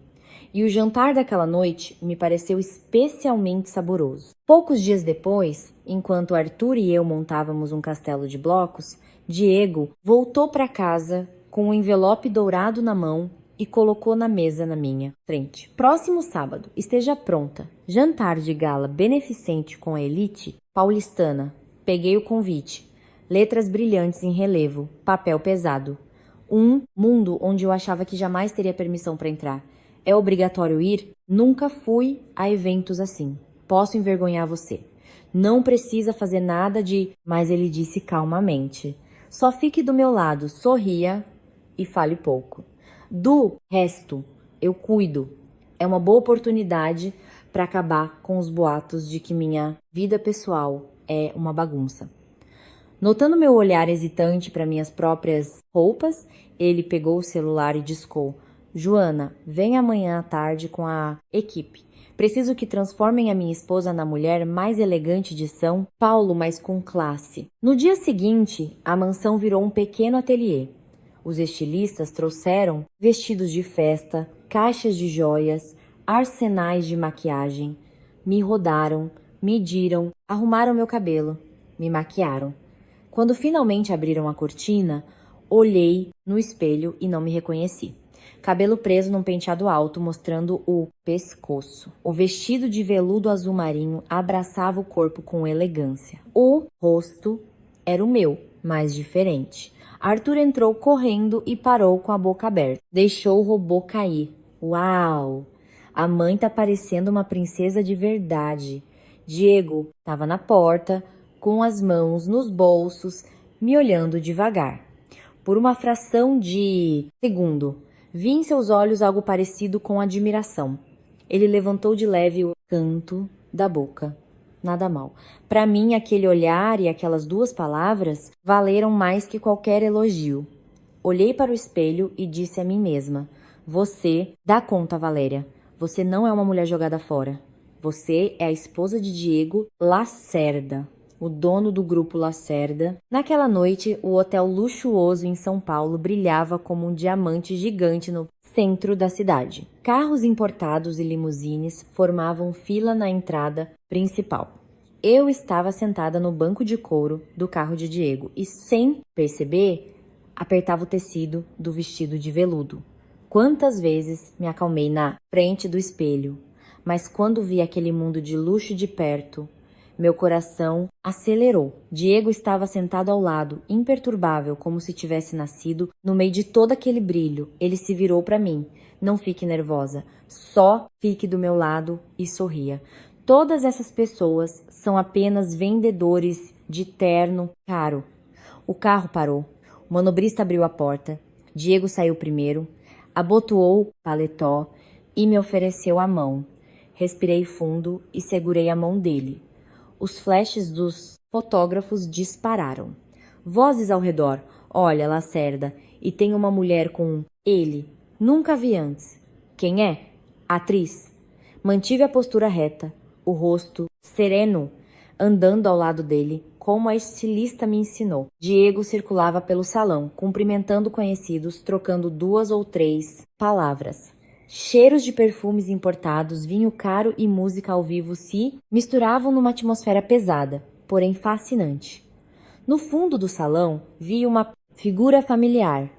E o jantar daquela noite me pareceu especialmente saboroso. Poucos dias depois, enquanto Arthur e eu montávamos um castelo de blocos, Diego voltou para casa com um envelope dourado na mão e colocou na mesa na minha frente. Próximo sábado, esteja pronta. Jantar de gala beneficente com a elite paulistana. Peguei o convite. Letras brilhantes em relevo, papel pesado. Um mundo onde eu achava que jamais teria permissão para entrar. É obrigatório ir? Nunca fui a eventos assim. Posso envergonhar você. Não precisa fazer nada de... Mas ele disse calmamente. Só fique do meu lado, sorria e fale pouco. Do resto, eu cuido. É uma boa oportunidade para acabar com os boatos de que minha vida pessoal é uma bagunça. Notando meu olhar hesitante para minhas próprias roupas, ele pegou o celular e discou. Joana, vem amanhã à tarde com a equipe. Preciso que transformem a minha esposa na mulher mais elegante de São Paulo, mas com classe. No dia seguinte, a mansão virou um pequeno ateliê. Os estilistas trouxeram vestidos de festa, caixas de joias, arsenais de maquiagem. Me rodaram, mediram, arrumaram meu cabelo, me maquiaram. Quando finalmente abriram a cortina, olhei no espelho e não me reconheci. Cabelo preso num penteado alto, mostrando o pescoço. O vestido de veludo azul marinho abraçava o corpo com elegância. O rosto era o meu, mas diferente. Arthur entrou correndo e parou com a boca aberta. Deixou o robô cair. Uau! A mãe tá parecendo uma princesa de verdade. Diego estava na porta, com as mãos nos bolsos, me olhando devagar. Por uma fração de segundo, vi em seus olhos algo parecido com admiração. Ele levantou de leve o canto da boca. nada mal. Para mim, aquele olhar e aquelas 2 palavras valeram mais que qualquer elogio. Olhei para o espelho e disse a mim mesma: você dá conta, Valéria. Você não é uma mulher jogada fora. Você é a esposa de Diego Lacerda, o dono do grupo Lacerda. Naquela noite, o hotel luxuoso em São Paulo brilhava como um diamante gigante no centro da cidade. Carros importados e limusines formavam fila na entrada principal. Eu estava sentada no banco de couro do carro de Diego e, sem perceber, apertava o tecido do vestido de veludo. Quantas vezes me acalmei na frente do espelho, mas quando vi aquele mundo de luxo de perto, meu coração acelerou. Diego estava sentado ao lado, imperturbável, como se tivesse nascido no meio de todo aquele brilho. Ele se virou para mim. Não fique nervosa, só fique do meu lado e sorria. Todas essas pessoas são apenas vendedores de terno caro. O carro parou. O manobrista abriu a porta. Diego saiu primeiro, abotoou o paletó e me ofereceu a mão. Respirei fundo e segurei a mão dele. Os flashes dos fotógrafos dispararam. Vozes ao redor. Olha, Lacerda, e tem uma mulher com ele. Nunca vi antes. Quem é? Atriz. Mantive a postura reta, o rosto sereno, andando ao lado dele, como a estilista me ensinou. Diego circulava pelo salão, cumprimentando conhecidos, trocando 2 ou 3 palavras. Cheiros de perfumes importados, vinho caro e música ao vivo se misturavam numa atmosfera pesada, porém fascinante. No fundo do salão, vi uma figura familiar.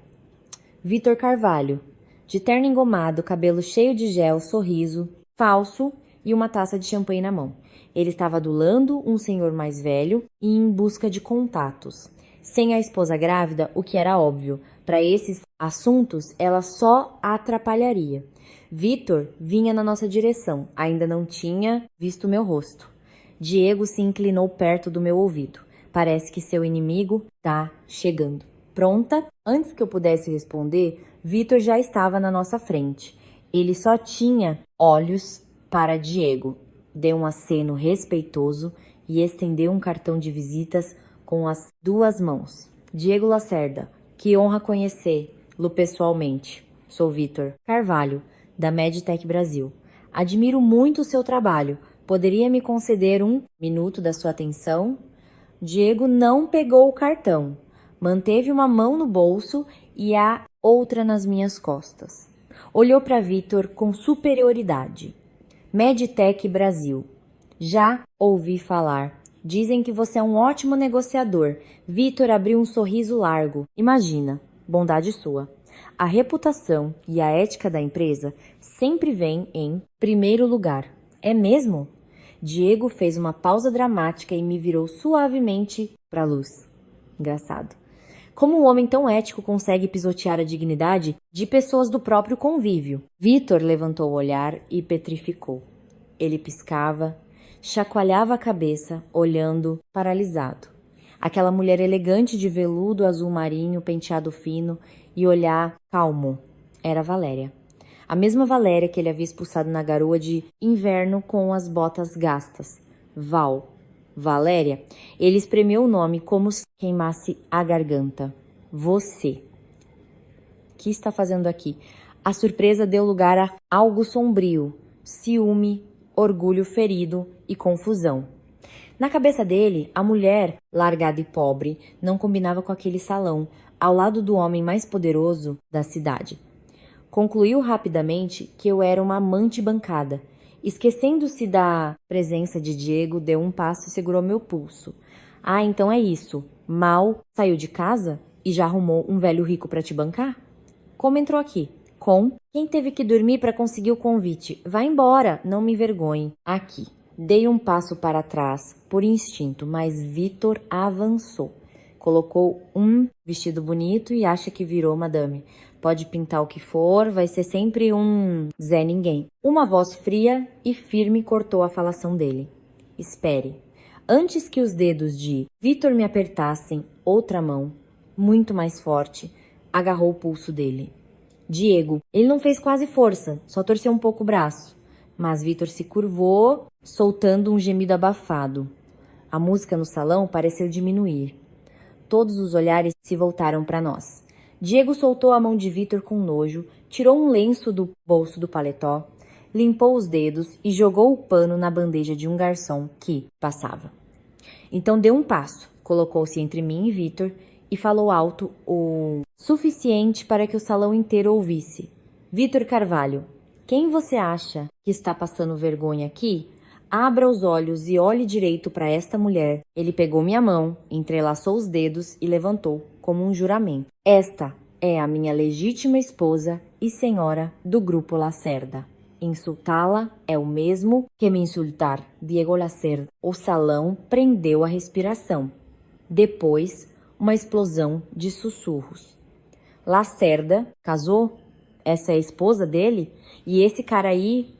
Vitor Carvalho, de terno engomado, cabelo cheio de gel, sorriso falso e uma taça de champanhe na mão. Ele estava adulando um senhor mais velho e em busca de contatos. Sem a esposa grávida, o que era óbvio, para esses assuntos ela só a atrapalharia. Vitor vinha na nossa direção, ainda não tinha visto meu rosto. Diego se inclinou perto do meu ouvido. Parece que seu inimigo tá chegando. Pronta? Antes que eu pudesse responder, Vitor já estava na nossa frente. Ele só tinha olhos para Diego. Deu um aceno respeitoso e estendeu um cartão de visitas com as 2 mãos. Diego Lacerda, que honra conhecer-lo pessoalmente. Sou Vitor Carvalho, da Meditech Brasil. Admiro muito o seu trabalho. Poderia me conceder 1 minuto da sua atenção? Diego não pegou o cartão. Manteve uma mão no bolso e a outra nas minhas costas. Olhou para Vitor com superioridade. Meditech Brasil. Já ouvi falar. Dizem que você é um ótimo negociador. Vitor abriu um sorriso largo. Imagina, bondade sua. A reputação e a ética da empresa sempre vêm em primeiro lugar. É mesmo? Diego fez uma pausa dramática e me virou suavemente para a luz. Engraçado. Como um homem tão ético consegue pisotear a dignidade de pessoas do próprio convívio? Vitor levantou o olhar e petrificou. Ele piscava, chacoalhava a cabeça, olhando paralisado. Aquela mulher elegante de veludo azul marinho, penteado fino e olhar calmo. Era Valéria. A mesma Valéria que ele havia expulsado na garoa de inverno com as botas gastas. Val. Valéria, ele espremeu o nome como se queimasse a garganta. Você. O que está fazendo aqui? A surpresa deu lugar a algo sombrio, ciúme, orgulho ferido e confusão. Na cabeça dele, a mulher, largada e pobre, não combinava com aquele salão, ao lado do homem mais poderoso da cidade. Concluiu rapidamente que eu era uma amante bancada. Esquecendo-se da presença de Diego, deu um passo e segurou meu pulso. Ah, então é isso. Mal saiu de casa e já arrumou um velho rico para te bancar? Como entrou aqui? Com quem teve que dormir para conseguir o convite? Vá embora, não me envergonhe. Aqui. Dei um passo para trás, por instinto, mas Vitor avançou. Colocou um vestido bonito e acha que virou madame. Pode pintar o que for, vai ser sempre um Zé Ninguém. Uma voz fria e firme cortou a falação dele. Espere. Antes que os dedos de Vitor me apertassem, outra mão, muito mais forte, agarrou o pulso dele. Diego, ele não fez quase força, só torceu um pouco o braço. Mas Vitor se curvou soltando um gemido abafado. A música no salão pareceu diminuir. Todos os olhares se voltaram para nós. Diego soltou a mão de Vitor com nojo, tirou um lenço do bolso do paletó, limpou os dedos e jogou o pano na bandeja de um garçom que passava. Então deu um passo, colocou-se entre mim e Vitor e falou alto o suficiente para que o salão inteiro ouvisse. Vitor Carvalho, quem você acha que está passando vergonha aqui? Abra os olhos e olhe direito para esta mulher. Ele pegou minha mão, entrelaçou os dedos e levantou, como um juramento. Esta é a minha legítima esposa e senhora do Grupo Lacerda. Insultá-la é o mesmo que me insultar, Diego Lacerda. O salão prendeu a respiração. Depois, uma explosão de sussurros. Lacerda casou? Essa é a esposa dele? E esse cara aí,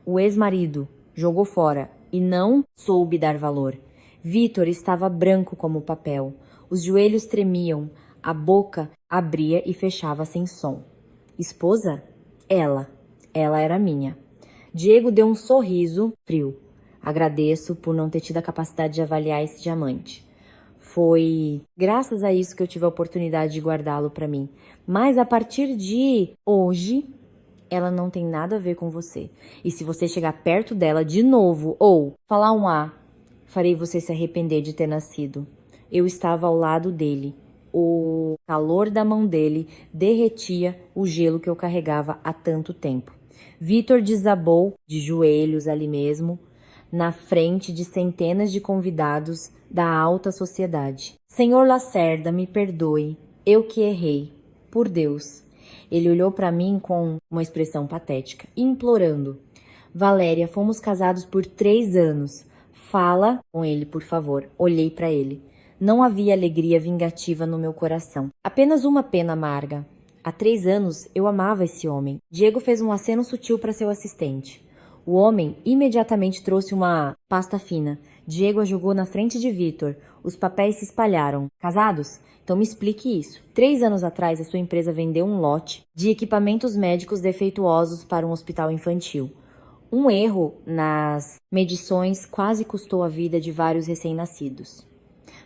o ex-marido, jogou fora e não soube dar valor. Vitor estava branco como papel. Os joelhos tremiam, a boca abria e fechava sem som. Esposa? Ela era minha. Diego deu um sorriso frio. Agradeço por não ter tido a capacidade de avaliar esse diamante. Foi graças a isso que eu tive a oportunidade de guardá-lo para mim. Mas a partir de hoje, ela não tem nada a ver com você. E se você chegar perto dela de novo ou falar um A, farei você se arrepender de ter nascido. Eu estava ao lado dele. O calor da mão dele derretia o gelo que eu carregava há tanto tempo. Vitor desabou de joelhos ali mesmo, na frente de centenas de convidados da alta sociedade. Senhor Lacerda, me perdoe, eu que errei. Por Deus. Ele olhou para mim com uma expressão patética, implorando. Valéria, fomos casados por 3 anos. Fala com ele, por favor. Olhei para ele. Não havia alegria vingativa no meu coração. Apenas uma pena amarga. Há 3 anos eu amava esse homem. Diego fez um aceno sutil para seu assistente. O homem imediatamente trouxe uma pasta fina. Diego a jogou na frente de Vitor. Os papéis se espalharam. Casados? Então me explique isso. 3 anos atrás, a sua empresa vendeu um lote de equipamentos médicos defeituosos para um hospital infantil. Um erro nas medições quase custou a vida de vários recém-nascidos.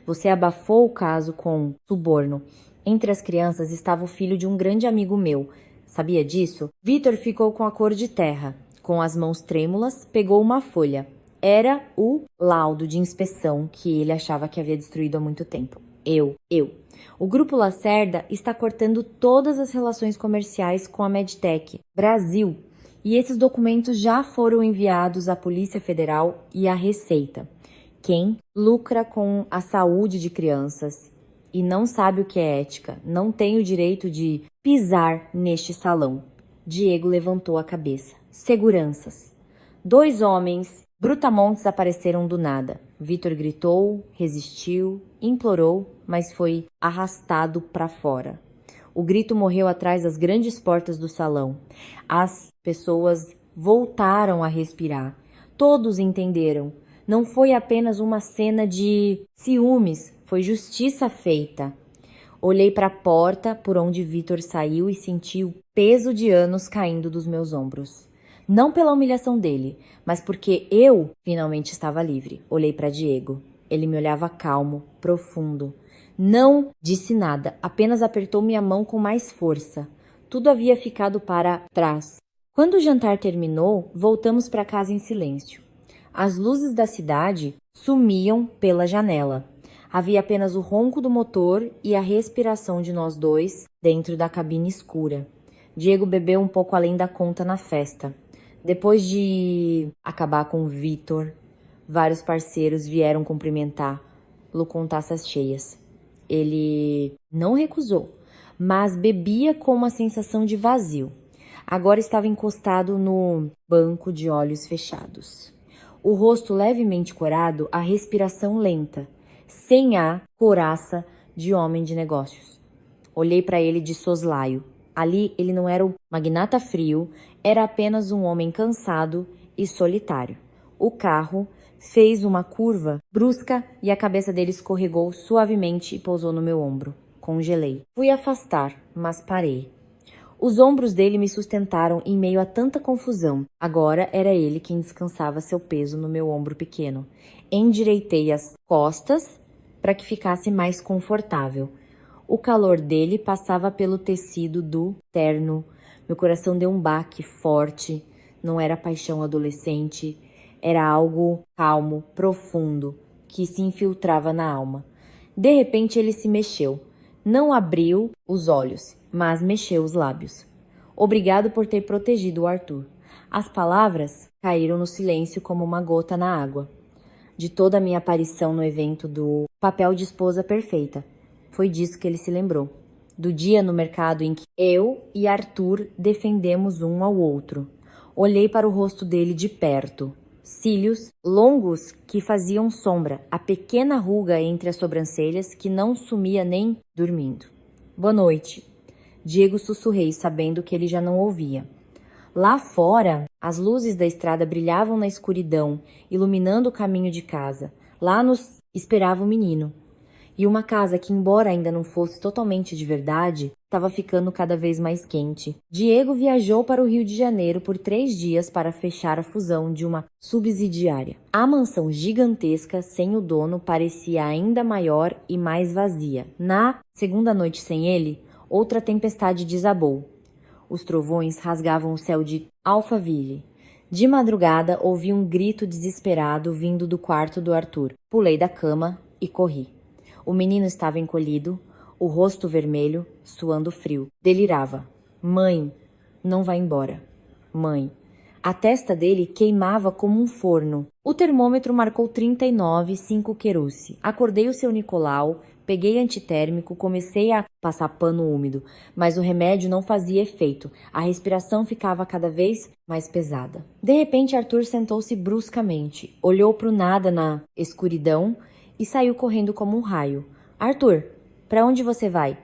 Você abafou o caso com suborno. Entre as crianças estava o filho de um grande amigo meu. Sabia disso? Vitor ficou com a cor de terra. Com as mãos trêmulas, pegou uma folha. Era o laudo de inspeção que ele achava que havia destruído há muito tempo. Eu. O Grupo Lacerda está cortando todas as relações comerciais com a Medtech Brasil. E esses documentos já foram enviados à Polícia Federal e à Receita. Quem lucra com a saúde de crianças e não sabe o que é ética, não tem o direito de pisar neste salão. Diego levantou a cabeça. Seguranças. 2 homens brutamontes apareceram do nada. Vitor gritou, resistiu, implorou, mas foi arrastado para fora. O grito morreu atrás das grandes portas do salão. As pessoas voltaram a respirar. Todos entenderam. Não foi apenas uma cena de ciúmes, foi justiça feita. Olhei para a porta por onde Vitor saiu e senti o peso de anos caindo dos meus ombros. Não pela humilhação dele, mas porque eu finalmente estava livre. Olhei para Diego. Ele me olhava calmo, profundo. Não disse nada, apenas apertou minha mão com mais força. Tudo havia ficado para trás. Quando o jantar terminou, voltamos para casa em silêncio. As luzes da cidade sumiam pela janela. Havia apenas o ronco do motor e a respiração de nós dois dentro da cabine escura. Diego bebeu um pouco além da conta na festa. Depois de acabar com Vitor, vários parceiros vieram cumprimentá-lo com taças cheias. Ele não recusou, mas bebia com uma sensação de vazio. Agora estava encostado no banco de olhos fechados. O rosto levemente corado, a respiração lenta, sem a couraça de homem de negócios. Olhei para ele de soslaio. Ali ele não era o magnata frio, era apenas um homem cansado e solitário. O carro fez uma curva brusca e a cabeça dele escorregou suavemente e pousou no meu ombro. Congelei. Fui afastar, mas parei. Os ombros dele me sustentaram em meio a tanta confusão. Agora era ele quem descansava seu peso no meu ombro pequeno. Endireitei as costas para que ficasse mais confortável. O calor dele passava pelo tecido do terno. Meu coração deu um baque forte. Não era paixão adolescente, era algo calmo, profundo, que se infiltrava na alma. De repente ele se mexeu. Não abriu os olhos, mas mexeu os lábios. Obrigado por ter protegido o Arthur. As palavras caíram no silêncio como uma gota na água. De toda a minha aparição no evento do papel de esposa perfeita. Foi disso que ele se lembrou. Do dia no mercado em que eu e Arthur defendemos um ao outro. Olhei para o rosto dele de perto. Cílios longos que faziam sombra, a pequena ruga entre as sobrancelhas que não sumia nem dormindo. Boa noite. Diego sussurrei, sabendo que ele já não ouvia. Lá fora, as luzes da estrada brilhavam na escuridão, iluminando o caminho de casa. Lá nos esperava o menino. E uma casa que, embora ainda não fosse totalmente de verdade, estava ficando cada vez mais quente. Diego viajou para o Rio de Janeiro por 3 dias para fechar a fusão de uma subsidiária. A mansão gigantesca, sem o dono, parecia ainda maior e mais vazia. Na segunda noite sem ele, outra tempestade desabou. Os trovões rasgavam o céu de Alphaville. De madrugada, ouvi um grito desesperado vindo do quarto do Arthur. Pulei da cama e corri. O menino estava encolhido, o rosto vermelho, suando frio. Delirava. Mãe, não vai embora. Mãe. A testa dele queimava como um forno. O termômetro marcou 39,5 querussi. Acordei o seu Nicolau, peguei antitérmico, comecei a passar pano úmido, mas o remédio não fazia efeito. A respiração ficava cada vez mais pesada. De repente, Arthur sentou-se bruscamente, olhou para o nada na escuridão e saiu correndo como um raio. Arthur, para onde você vai?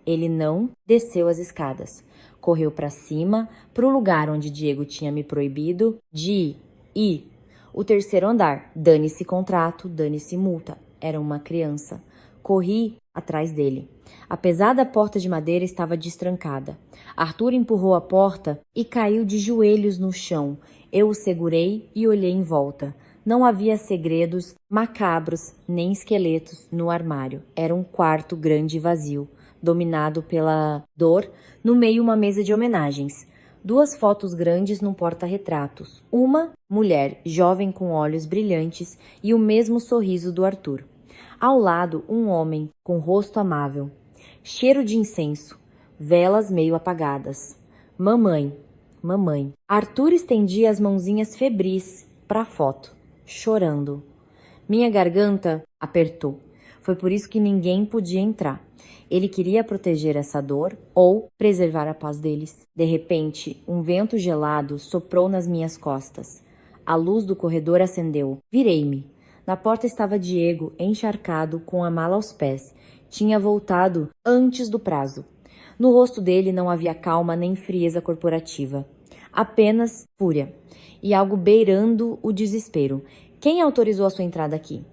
Ele não desceu as escadas. Correu para cima, para o lugar onde Diego tinha me proibido de ir. O terceiro andar. Dane-se contrato, dane-se multa. Era uma criança. Corri atrás dele. A pesada porta de madeira estava destrancada. Arthur empurrou a porta e caiu de joelhos no chão. Eu o segurei e olhei em volta. Não havia segredos macabros nem esqueletos no armário. Era um quarto grande e vazio, dominado pela dor, no meio uma mesa de homenagens. 2 fotos grandes num porta-retratos. Uma mulher, jovem com olhos brilhantes e o mesmo sorriso do Arthur. Ao lado, um homem com rosto amável. Cheiro de incenso, velas meio apagadas. Mamãe, mamãe. Arthur estendia as mãozinhas febris para a foto. Chorando. Minha garganta apertou. Foi por isso que ninguém podia entrar. Ele queria proteger essa dor ou preservar a paz deles. De repente, um vento gelado soprou nas minhas costas. A luz do corredor acendeu. Virei-me. Na porta estava Diego, encharcado, com a mala aos pés. Tinha voltado antes do prazo. No rosto dele não havia calma nem frieza corporativa. Apenas fúria. E algo beirando o desespero. Quem autorizou a sua entrada aqui?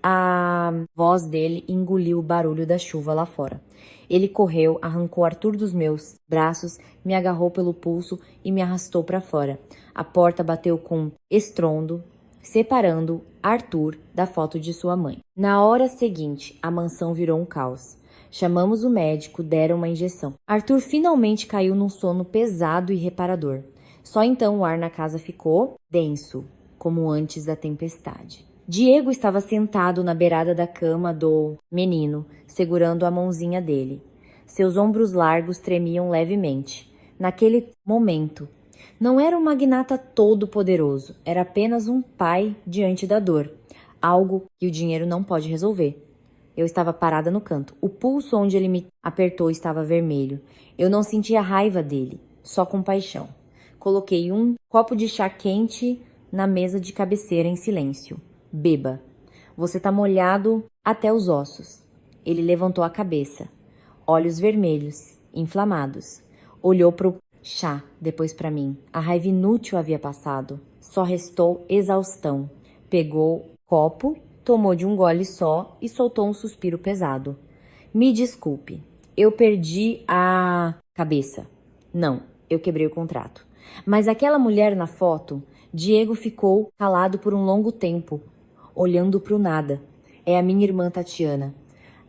A voz dele engoliu o barulho da chuva lá fora. Ele correu, arrancou Arthur dos meus braços, me agarrou pelo pulso e me arrastou para fora. A porta bateu com estrondo, separando Arthur da foto de sua mãe. Na hora seguinte, a mansão virou um caos. Chamamos o médico, deram uma injeção. Arthur finalmente caiu num sono pesado e reparador. Só então o ar na casa ficou denso, como antes da tempestade. Diego estava sentado na beirada da cama do menino, segurando a mãozinha dele. Seus ombros largos tremiam levemente. Naquele momento, não era um magnata todo-poderoso, era apenas um pai diante da dor, algo que o dinheiro não pode resolver. Eu estava parada no canto. O pulso onde ele me apertou estava vermelho. Eu não sentia raiva dele, só compaixão. Coloquei um copo de chá quente na mesa de cabeceira em silêncio. Beba. Você tá molhado até os ossos. Ele levantou a cabeça. Olhos vermelhos, inflamados. Olhou pro chá, depois para mim. A raiva inútil havia passado. Só restou exaustão. Pegou copo, tomou de um gole só e soltou um suspiro pesado. Me desculpe. Eu perdi a cabeça. Não, eu quebrei o contrato. Mas aquela mulher na foto, Diego ficou calado por um longo tempo, olhando para o nada. É a minha irmã Tatiana.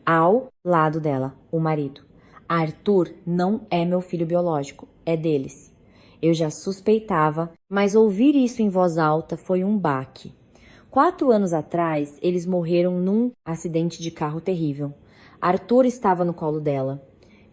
Ao lado dela, o marido. Arthur não é meu filho biológico, é deles. Eu já suspeitava, mas ouvir isso em voz alta foi um baque. 4 anos atrás, eles morreram num acidente de carro terrível. Arthur estava no colo dela.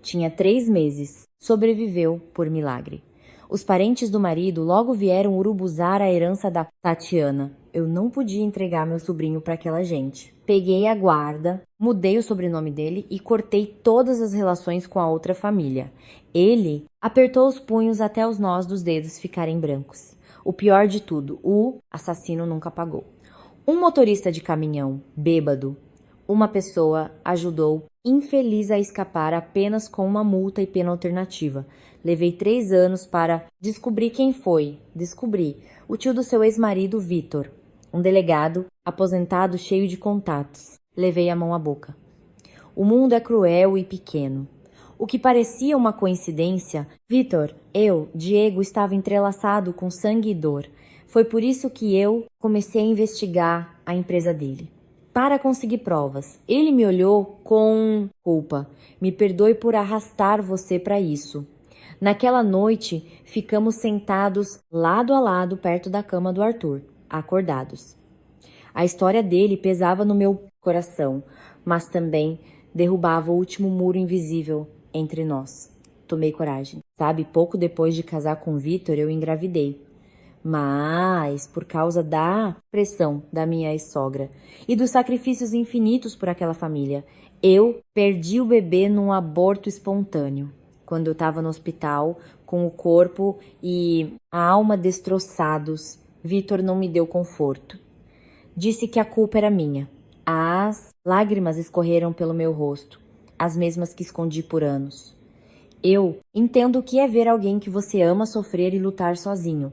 Tinha 3 meses. Sobreviveu por milagre. Os parentes do marido logo vieram urubuzar a herança da Tatiana. Eu não podia entregar meu sobrinho para aquela gente. Peguei a guarda, mudei o sobrenome dele e cortei todas as relações com a outra família. Ele apertou os punhos até os nós dos dedos ficarem brancos. O pior de tudo, o assassino nunca pagou. Um motorista de caminhão, bêbado, uma pessoa ajudou infeliz a escapar apenas com uma multa e pena alternativa. Levei 3 anos para descobrir quem foi. Descobri. O tio do seu ex-marido, Vitor. Um delegado, aposentado, cheio de contatos. Levei a mão à boca. O mundo é cruel e pequeno. O que parecia uma coincidência, Vitor, Diego, estava entrelaçado com sangue e dor. Foi por isso que eu comecei a investigar a empresa dele. Para conseguir provas. Ele me olhou com culpa. Me perdoe por arrastar você para isso. Naquela noite, ficamos sentados lado a lado perto da cama do Arthur, acordados. A história dele pesava no meu coração, mas também derrubava o último muro invisível entre nós. Tomei coragem. Sabe, pouco depois de casar com Vitor, eu engravidei. Mas, por causa da pressão da minha ex-sogra e dos sacrifícios infinitos por aquela família, eu perdi o bebê num aborto espontâneo. Quando eu estava no hospital, com o corpo e a alma destroçados, Vitor não me deu conforto. Disse que a culpa era minha. As lágrimas escorreram pelo meu rosto, as mesmas que escondi por anos. Eu entendo o que é ver alguém que você ama sofrer e lutar sozinho,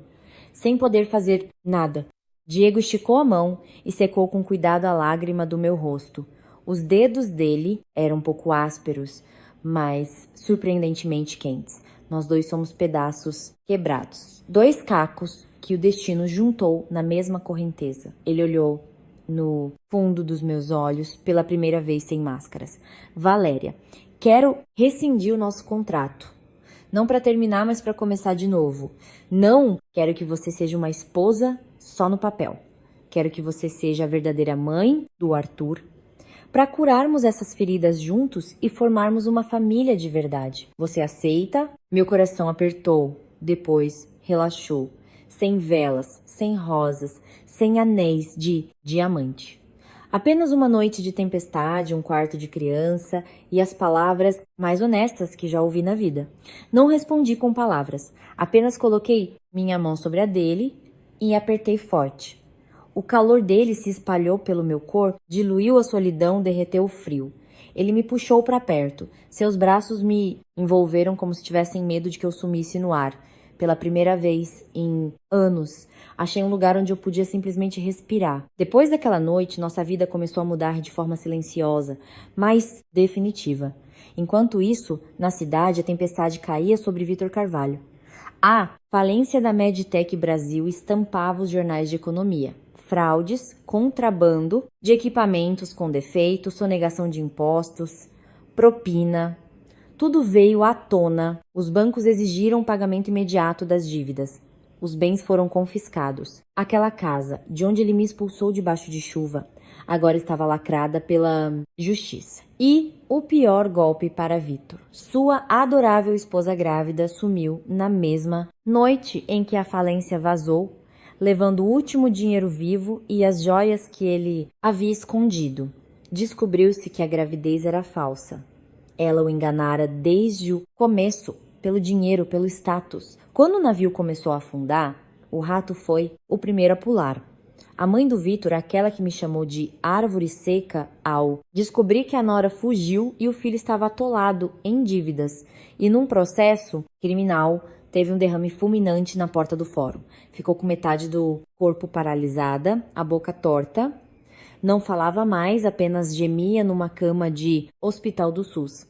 sem poder fazer nada. Diego esticou a mão e secou com cuidado a lágrima do meu rosto. Os dedos dele eram um pouco ásperos, mas surpreendentemente quentes. Nós dois somos pedaços quebrados. 2 cacos que o destino juntou na mesma correnteza. Ele olhou no fundo dos meus olhos pela primeira vez sem máscaras. Valéria, quero rescindir o nosso contrato. Não para terminar, mas para começar de novo. Não quero que você seja uma esposa só no papel. Quero que você seja a verdadeira mãe do Arthur, para curarmos essas feridas juntos e formarmos uma família de verdade. Você aceita? Meu coração apertou, depois relaxou. Sem velas, sem rosas, sem anéis de diamante. Apenas uma noite de tempestade, um quarto de criança e as palavras mais honestas que já ouvi na vida. Não respondi com palavras, apenas coloquei minha mão sobre a dele e apertei forte. O calor dele se espalhou pelo meu corpo, diluiu a solidão, derreteu o frio. Ele me puxou para perto. Seus braços me envolveram como se tivessem medo de que eu sumisse no ar. Pela primeira vez em anos, achei um lugar onde eu podia simplesmente respirar. Depois daquela noite, nossa vida começou a mudar de forma silenciosa, mas definitiva. Enquanto isso, na cidade, a tempestade caía sobre Vitor Carvalho. A falência da Medtech Brasil estampava os jornais de economia. Fraudes, contrabando de equipamentos com defeito, sonegação de impostos, propina. Tudo veio à tona. Os bancos exigiram o pagamento imediato das dívidas. Os bens foram confiscados. Aquela casa, de onde ele me expulsou debaixo de chuva, agora estava lacrada pela justiça. E o pior golpe para Vitor. Sua adorável esposa grávida sumiu na mesma noite em que a falência vazou, levando o último dinheiro vivo e as joias que ele havia escondido. Descobriu-se que a gravidez era falsa. Ela o enganara desde o começo, pelo dinheiro, pelo status. Quando o navio começou a afundar, o rato foi o primeiro a pular. A mãe do Vitor, aquela que me chamou de árvore seca, ao descobrir que a nora fugiu e o filho estava atolado em dívidas e num processo criminal, teve um derrame fulminante na porta do fórum. Ficou com metade do corpo paralisada, a boca torta. Não falava mais, apenas gemia numa cama de hospital do SUS,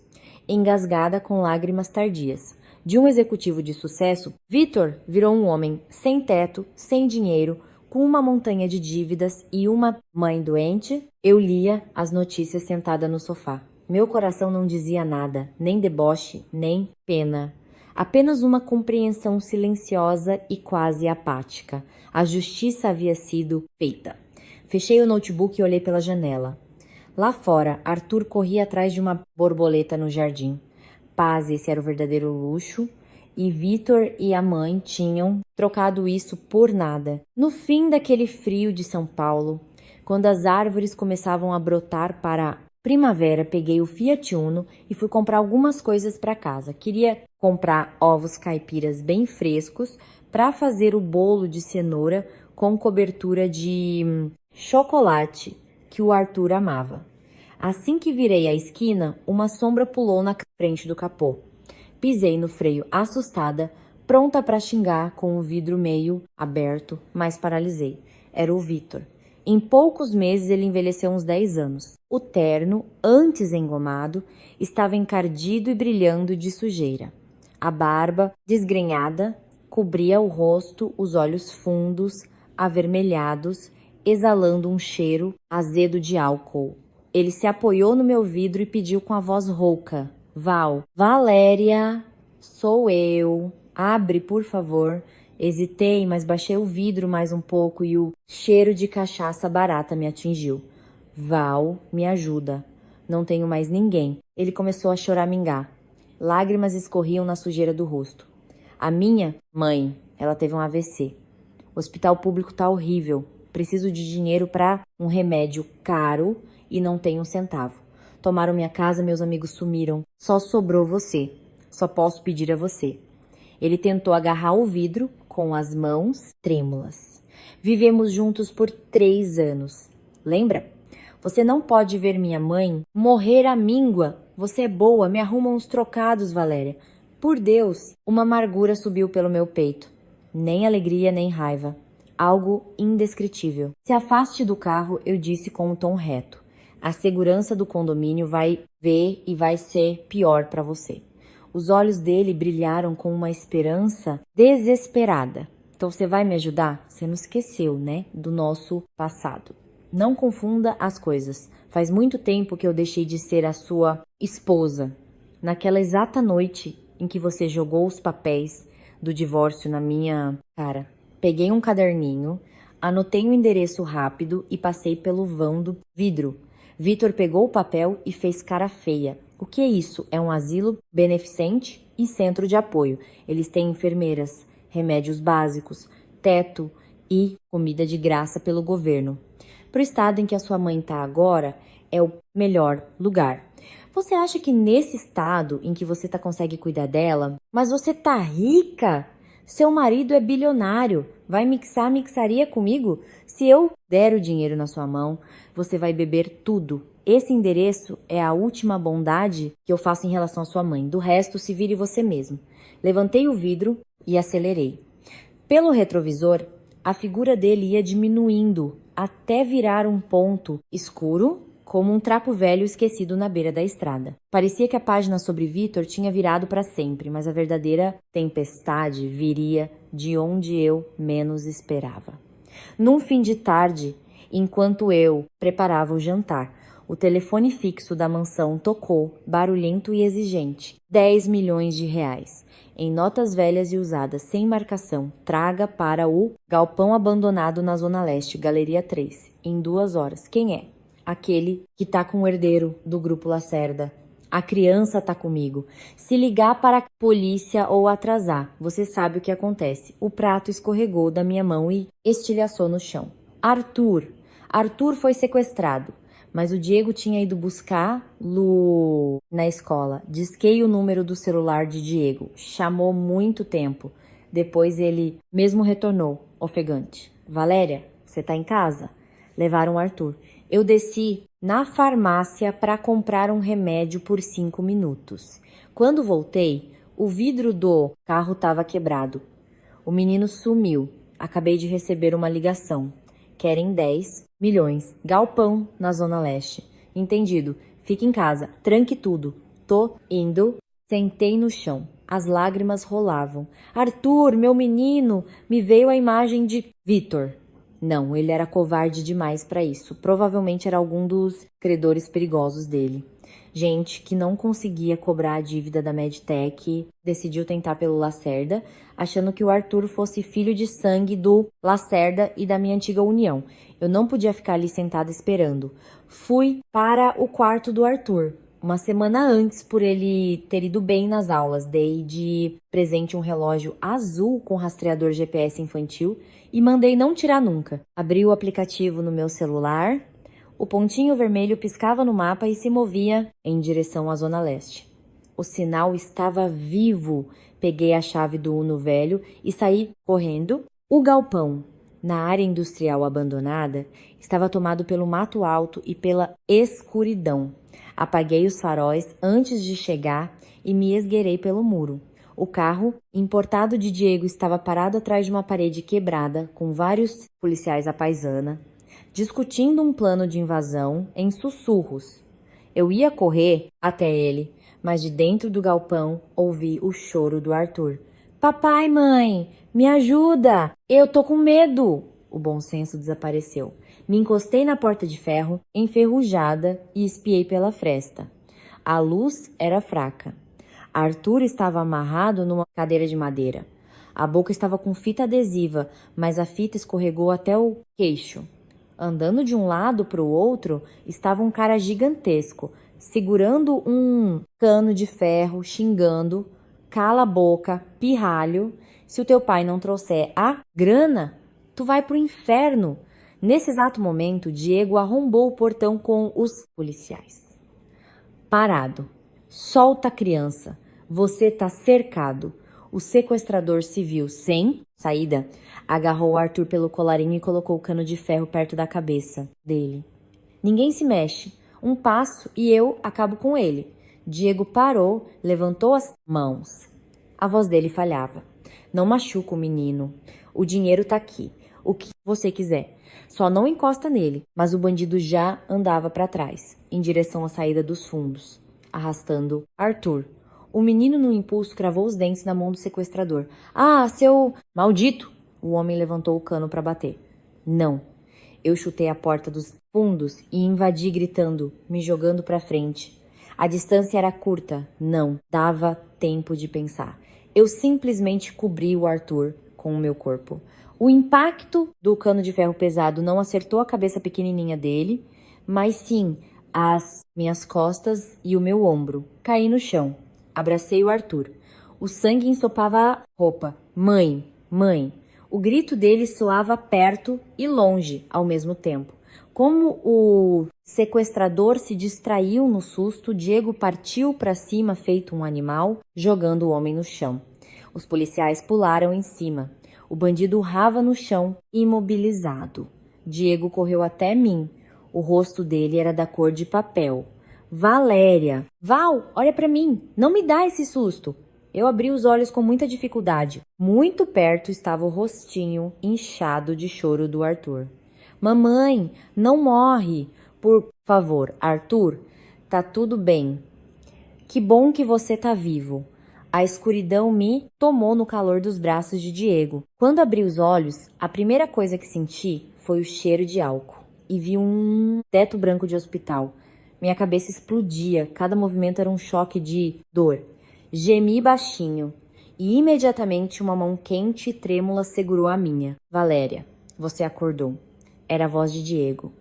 engasgada com lágrimas tardias. De um executivo de sucesso, Vitor virou um homem sem teto, sem dinheiro, com uma montanha de dívidas e uma mãe doente. Eu lia as notícias sentada no sofá. Meu coração não dizia nada, nem deboche, nem pena. Apenas uma compreensão silenciosa e quase apática. A justiça havia sido feita. Fechei o notebook e olhei pela janela. Lá fora, Arthur corria atrás de uma borboleta no jardim. Paz, esse era o verdadeiro luxo. E Vitor e a mãe tinham trocado isso por nada. No fim daquele frio de São Paulo, quando as árvores começavam a brotar para a primavera, peguei o Fiat Uno e fui comprar algumas coisas para casa. Queria comprar ovos caipiras bem frescos para fazer o bolo de cenoura com cobertura de chocolate que o Arthur amava. Assim que virei a esquina, uma sombra pulou na frente do capô. Pisei no freio assustada, pronta para xingar com o vidro meio aberto, mas paralisei. Era o Vitor. Em poucos meses ele envelheceu uns 10 anos. O terno, antes engomado, estava encardido e brilhando de sujeira. A barba, desgrenhada, cobria o rosto, os olhos fundos, avermelhados, exalando um cheiro azedo de álcool. Ele se apoiou no meu vidro e pediu com a voz rouca: Valéria, sou eu. Abre, por favor. Hesitei, mas baixei o vidro mais um pouco e o cheiro de cachaça barata me atingiu. Val, me ajuda. Não tenho mais ninguém. Ele começou a choramingar. Lágrimas escorriam na sujeira do rosto. A minha mãe, ela teve um AVC. O hospital público tá horrível. Preciso de dinheiro para um remédio caro e não tenho um centavo. Tomaram minha casa, meus amigos sumiram. Só sobrou você. Só posso pedir a você. Ele tentou agarrar o vidro com as mãos trêmulas. Vivemos juntos por 3 anos. Lembra? Você não pode ver minha mãe morrer à míngua. Você é boa, me arruma uns trocados, Valéria. Por Deus, uma amargura subiu pelo meu peito. Nem alegria, nem raiva. Algo indescritível. Se afaste do carro, eu disse com um tom reto. A segurança do condomínio vai ver e vai ser pior para você. Os olhos dele brilharam com uma esperança desesperada. Então você vai me ajudar? Você não esqueceu, né, do nosso passado. Não confunda as coisas. Faz muito tempo que eu deixei de ser a sua esposa. Naquela exata noite em que você jogou os papéis do divórcio na minha cara, peguei um caderninho, anotei um endereço rápido e passei pelo vão do vidro. Vitor pegou o papel e fez cara feia. O que é isso? É um asilo beneficente e centro de apoio. Eles têm enfermeiras, remédios básicos, teto e comida de graça pelo governo. Pro estado em que a sua mãe tá agora, é o melhor lugar. Você acha que nesse estado em que você consegue cuidar dela, mas você tá rica? Seu marido é bilionário. Vai mixar mixaria comigo? Se eu der o dinheiro na sua mão, você vai beber tudo. Esse endereço é a última bondade que eu faço em relação à sua mãe. Do resto, se vire você mesmo. Levantei o vidro e acelerei. Pelo retrovisor, a figura dele ia diminuindo até virar um ponto escuro, como um trapo velho esquecido na beira da estrada. Parecia que a página sobre Vitor tinha virado para sempre, mas a verdadeira tempestade viria de onde eu menos esperava. Num fim de tarde, enquanto eu preparava o jantar, o telefone fixo da mansão tocou, barulhento e exigente. 10 milhões de reais. Em notas velhas e usadas, sem marcação, traga para o galpão abandonado na Zona Leste, Galeria 3, em 2 horas. Quem é? Aquele que tá com o herdeiro do Grupo Lacerda. A criança tá comigo. Se ligar para a polícia ou atrasar, você sabe o que acontece. O prato escorregou da minha mão e estilhaçou no chão. Arthur foi sequestrado, mas o Diego tinha ido buscá-lo na escola. Disquei o número do celular de Diego. Chamou muito tempo. Depois ele mesmo retornou, ofegante. Valéria, você tá em casa? Levaram Arthur. Eu desci na farmácia para comprar um remédio por 5 minutos. Quando voltei, o vidro do carro estava quebrado. O menino sumiu. Acabei de receber uma ligação. Querem 10 milhões. Galpão na Zona Leste. Entendido. Fique em casa. Tranque tudo. Tô indo. Sentei no chão. As lágrimas rolavam. Arthur, meu menino! Me veio a imagem de Vitor. Não, ele era covarde demais para isso. Provavelmente era algum dos credores perigosos dele. Gente que não conseguia cobrar a dívida da Medtech decidiu tentar pelo Lacerda, achando que o Arthur fosse filho de sangue do Lacerda e da minha antiga união. Eu não podia ficar ali sentada esperando. Fui para o quarto do Arthur. Uma semana antes, por ele ter ido bem nas aulas, dei de presente um relógio azul com rastreador GPS infantil e mandei não tirar nunca. Abri o aplicativo no meu celular, o pontinho vermelho piscava no mapa e se movia em direção à Zona Leste. O sinal estava vivo. Peguei a chave do Uno velho e saí correndo. O galpão, na área industrial abandonada, estava tomado pelo mato alto e pela escuridão. Apaguei os faróis antes de chegar e me esgueirei pelo muro. O carro, importado de Diego, estava parado atrás de uma parede quebrada, com vários policiais à paisana, discutindo um plano de invasão em sussurros. Eu ia correr até ele, mas de dentro do galpão ouvi o choro do Arthur. Papai, mãe, me ajuda! Eu tô com medo! O bom senso desapareceu. Me encostei na porta de ferro, enferrujada, e espiei pela fresta. A luz era fraca. Arthur estava amarrado numa cadeira de madeira. A boca estava com fita adesiva, mas a fita escorregou até o queixo. Andando de um lado para o outro estava um cara gigantesco, segurando um cano de ferro, xingando: cala a boca, pirralho, se o teu pai não trouxer a grana, tu vai pro inferno. Nesse exato momento, Diego arrombou o portão com os policiais. Parado. Solta a criança. Você tá cercado. O sequestrador civil, sem saída, agarrou o Arthur pelo colarinho e colocou o cano de ferro perto da cabeça dele. Ninguém se mexe. Um passo e eu acabo com ele. Diego parou, levantou as mãos. A voz dele falhava. Não machuca o menino. O dinheiro tá aqui. O que você quiser. Só não encosta nele. Mas o bandido já andava para trás, em direção à saída dos fundos, arrastando Arthur. O menino, no impulso, cravou os dentes na mão do sequestrador. Ah, seu maldito! O homem levantou o cano para bater. Não. Eu chutei a porta dos fundos e invadi gritando, me jogando para frente. A distância era curta. Não dava tempo de pensar. Eu simplesmente cobri o Arthur com o meu corpo. O impacto do cano de ferro pesado não acertou a cabeça pequenininha dele, mas sim as minhas costas e o meu ombro. Caí no chão. Abracei o Arthur. O sangue ensopava a roupa. Mãe, mãe. O grito dele soava perto e longe ao mesmo tempo. Como o sequestrador se distraiu no susto, Diego partiu para cima feito um animal, jogando o homem no chão. Os policiais pularam em cima. O bandido urrava no chão, imobilizado. Diego correu até mim. O rosto dele era da cor de papel. Valéria! Val, olha para mim! Não me dá esse susto! Eu abri os olhos com muita dificuldade. Muito perto estava o rostinho inchado de choro do Arthur. Mamãe, não morre! Por favor, Arthur, tá tudo bem. Que bom que você tá vivo. A escuridão me tomou no calor dos braços de Diego. Quando abri os olhos, a primeira coisa que senti foi o cheiro de álcool. E vi um teto branco de hospital. Minha cabeça explodia, cada movimento era um choque de dor. Gemi baixinho. E imediatamente uma mão quente e trêmula segurou a minha. Valéria, você acordou. Era a voz de Diego.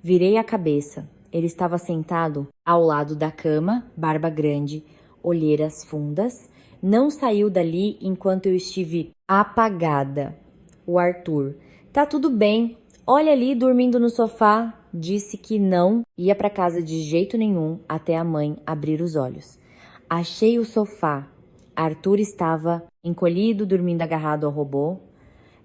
Virei a cabeça. Ele estava sentado ao lado da cama, barba grande, olheiras fundas. Não saiu dali enquanto eu estive apagada. O Arthur. Tá tudo bem. Olha ali dormindo no sofá. Disse que não ia para casa de jeito nenhum até a mãe abrir os olhos. Achei o sofá. Arthur estava encolhido, dormindo agarrado ao robô.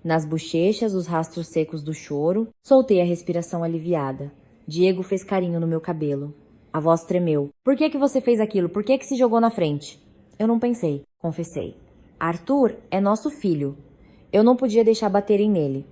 Nas bochechas, os rastros secos do choro. Soltei a respiração aliviada. Diego fez carinho no meu cabelo. A voz tremeu. Por que você fez aquilo? Por que se jogou na frente? Eu não pensei, confessei. Arthur é nosso filho. Eu não podia deixar baterem nele.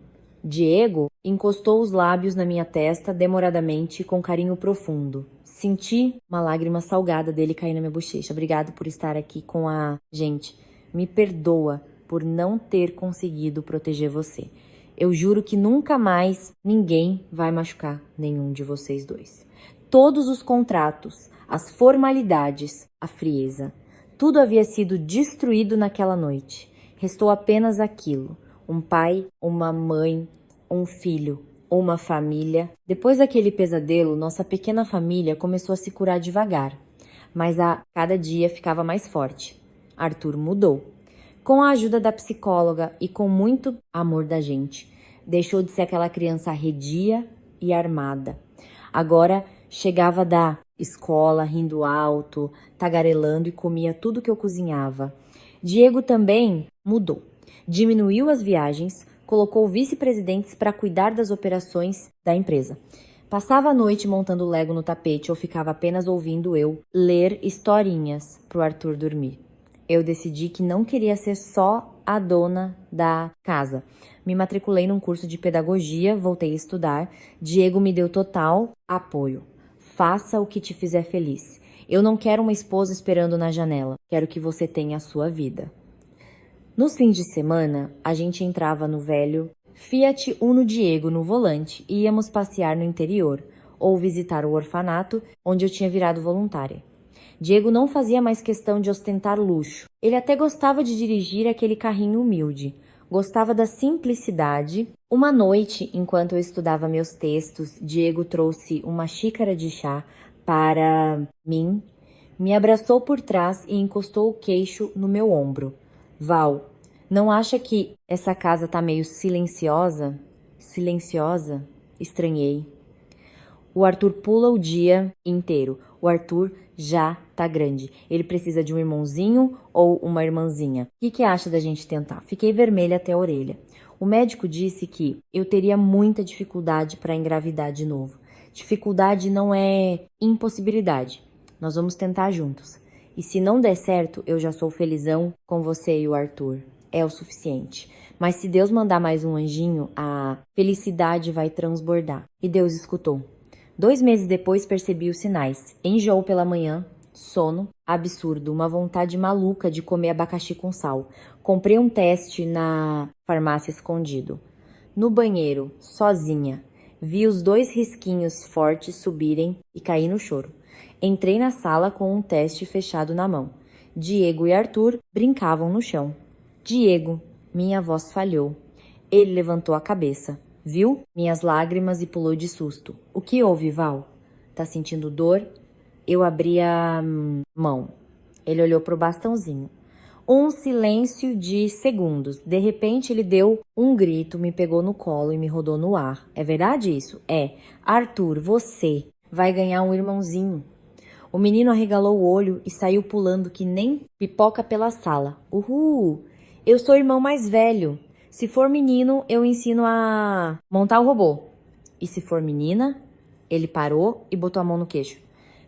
Diego encostou os lábios na minha testa demoradamente e com carinho profundo. Senti uma lágrima salgada dele cair na minha bochecha. Obrigado por estar aqui com a gente. Me perdoa por não ter conseguido proteger você. Eu juro que nunca mais ninguém vai machucar nenhum de vocês dois. Todos os contratos, as formalidades, a frieza, tudo havia sido destruído naquela noite. Restou apenas aquilo: um pai, uma mãe, um filho, uma família. Depois daquele pesadelo, nossa pequena família começou a se curar devagar, mas a cada dia ficava mais forte. Arthur mudou. Com a ajuda da psicóloga e com muito amor da gente, deixou de ser aquela criança arredia e armada. Agora chegava da escola rindo alto, tagarelando e comia tudo que eu cozinhava. Diego também mudou. Diminuiu as viagens, colocou vice-presidentes para cuidar das operações da empresa. Passava a noite montando Lego no tapete ou ficava apenas ouvindo eu ler historinhas para o Arthur dormir. Eu decidi que não queria ser só a dona da casa. Me matriculei num curso de pedagogia, voltei a estudar. Diego me deu total apoio. Faça o que te fizer feliz. Eu não quero uma esposa esperando na janela. Quero que você tenha a sua vida. Nos fins de semana, a gente entrava no velho Fiat Uno Diego no volante e íamos passear no interior ou visitar o orfanato onde eu tinha virado voluntária. Diego não fazia mais questão de ostentar luxo. Ele até gostava de dirigir aquele carrinho humilde. Gostava da simplicidade. Uma noite, enquanto eu estudava meus textos, Diego trouxe uma xícara de chá para mim, me abraçou por trás e encostou o queixo no meu ombro. Val, não acha que essa casa tá meio silenciosa? Silenciosa? Estranhei. O Arthur pula o dia inteiro. O Arthur já tá grande. Ele precisa de um irmãozinho ou uma irmãzinha. O que acha da gente tentar? Fiquei vermelha até a orelha. O médico disse que eu teria muita dificuldade para engravidar de novo. Dificuldade não é impossibilidade. Nós vamos tentar juntos. E se não der certo, eu já sou felizão com você e o Arthur. É o suficiente. Mas se Deus mandar mais um anjinho, a felicidade vai transbordar. E Deus escutou. 2 meses depois percebi os sinais. Enjoo pela manhã, sono, absurdo, uma vontade maluca de comer abacaxi com sal. Comprei um teste na farmácia escondido. No banheiro, sozinha, vi os 2 risquinhos fortes subirem e caí no choro. Entrei na sala com um teste fechado na mão. Diego e Arthur brincavam no chão. Diego, minha voz falhou. Ele levantou a cabeça. Viu minhas lágrimas e pulou de susto. O que houve, Val? Tá sentindo dor? Eu abri a mão. Ele olhou pro bastãozinho. Um silêncio de segundos. De repente, ele deu um grito, me pegou no colo e me rodou no ar. É verdade isso? É. Arthur, você vai ganhar um irmãozinho. O menino arregalou o olho e saiu pulando que nem pipoca pela sala. Uhul! Eu sou o irmão mais velho. Se for menino, eu ensino a montar o robô. E se for menina, ele parou e botou a mão no queixo.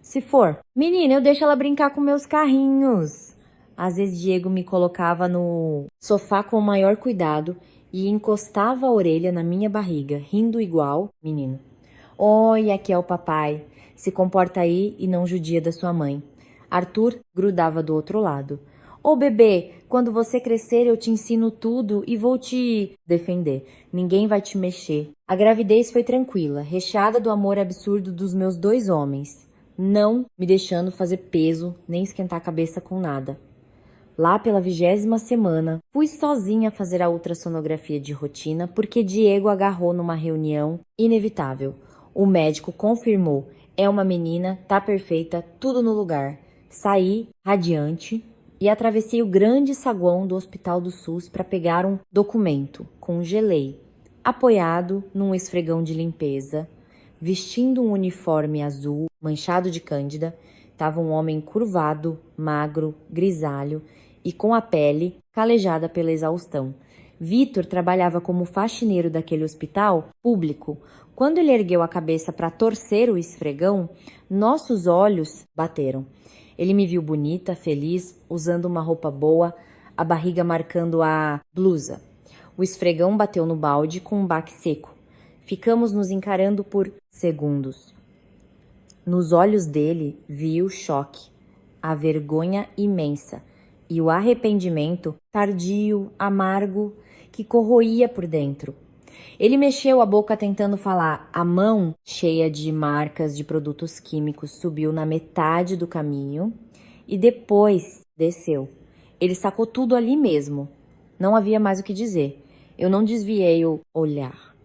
Se for menina, eu deixo ela brincar com meus carrinhos. Às vezes Diego me colocava no sofá com o maior cuidado e encostava a orelha na minha barriga, rindo igual menino. Oi, aqui é o papai. Se comporta aí e não judia da sua mãe. Arthur grudava do outro lado. Ô bebê, quando você crescer eu te ensino tudo e vou te defender. Ninguém vai te mexer. A gravidez foi tranquila, recheada do amor absurdo dos meus 2 homens, não me deixando fazer peso nem esquentar a cabeça com nada. Lá pela 20ª semana, fui sozinha fazer a ultrassonografia de rotina porque Diego agarrou numa reunião inevitável. O médico confirmou, é uma menina, tá perfeita, tudo no lugar. Saí radiante e atravessei o grande saguão do Hospital do SUS para pegar um documento. Congelei, apoiado num esfregão de limpeza, vestindo um uniforme azul, manchado de cândida, estava um homem curvado, magro, grisalho e com a pele calejada pela exaustão. Vitor trabalhava como faxineiro daquele hospital público. Quando ele ergueu a cabeça para torcer o esfregão, nossos olhos bateram. Ele me viu bonita, feliz, usando uma roupa boa, a barriga marcando a blusa. O esfregão bateu no balde com um baque seco. Ficamos nos encarando por segundos. Nos olhos dele vi o choque, a vergonha imensa e o arrependimento tardio, amargo, que corroía por dentro. Ele mexeu a boca tentando falar. A mão, cheia de marcas de produtos químicos, subiu na metade do caminho e depois desceu. Ele sacou tudo ali mesmo. Não havia mais o que dizer. Eu não desviei o olhar.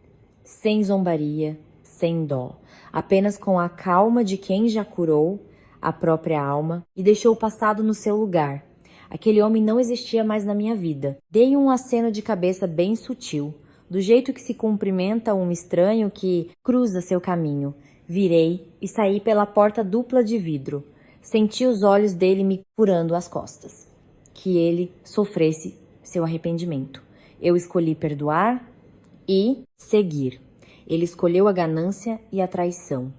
Sem zombaria, sem dó. Apenas com a calma de quem já curou a própria alma e deixou o passado no seu lugar. Aquele homem não existia mais na minha vida. Dei um aceno de cabeça bem sutil, do jeito que se cumprimenta um estranho que cruza seu caminho. Virei e saí pela porta dupla de vidro. Senti os olhos dele me furando as costas. Que ele sofresse seu arrependimento. Eu escolhi perdoar e seguir. Ele escolheu a ganância e a traição.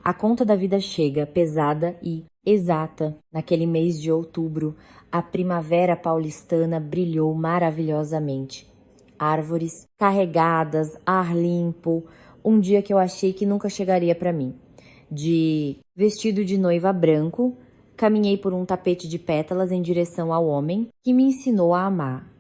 A conta da vida chega, pesada e exata. Naquele mês de outubro, a primavera paulistana brilhou maravilhosamente. Árvores carregadas, ar limpo, um dia que eu achei que nunca chegaria para mim. De vestido de noiva branco, caminhei por um tapete de pétalas em direção ao homem que me ensinou a amar.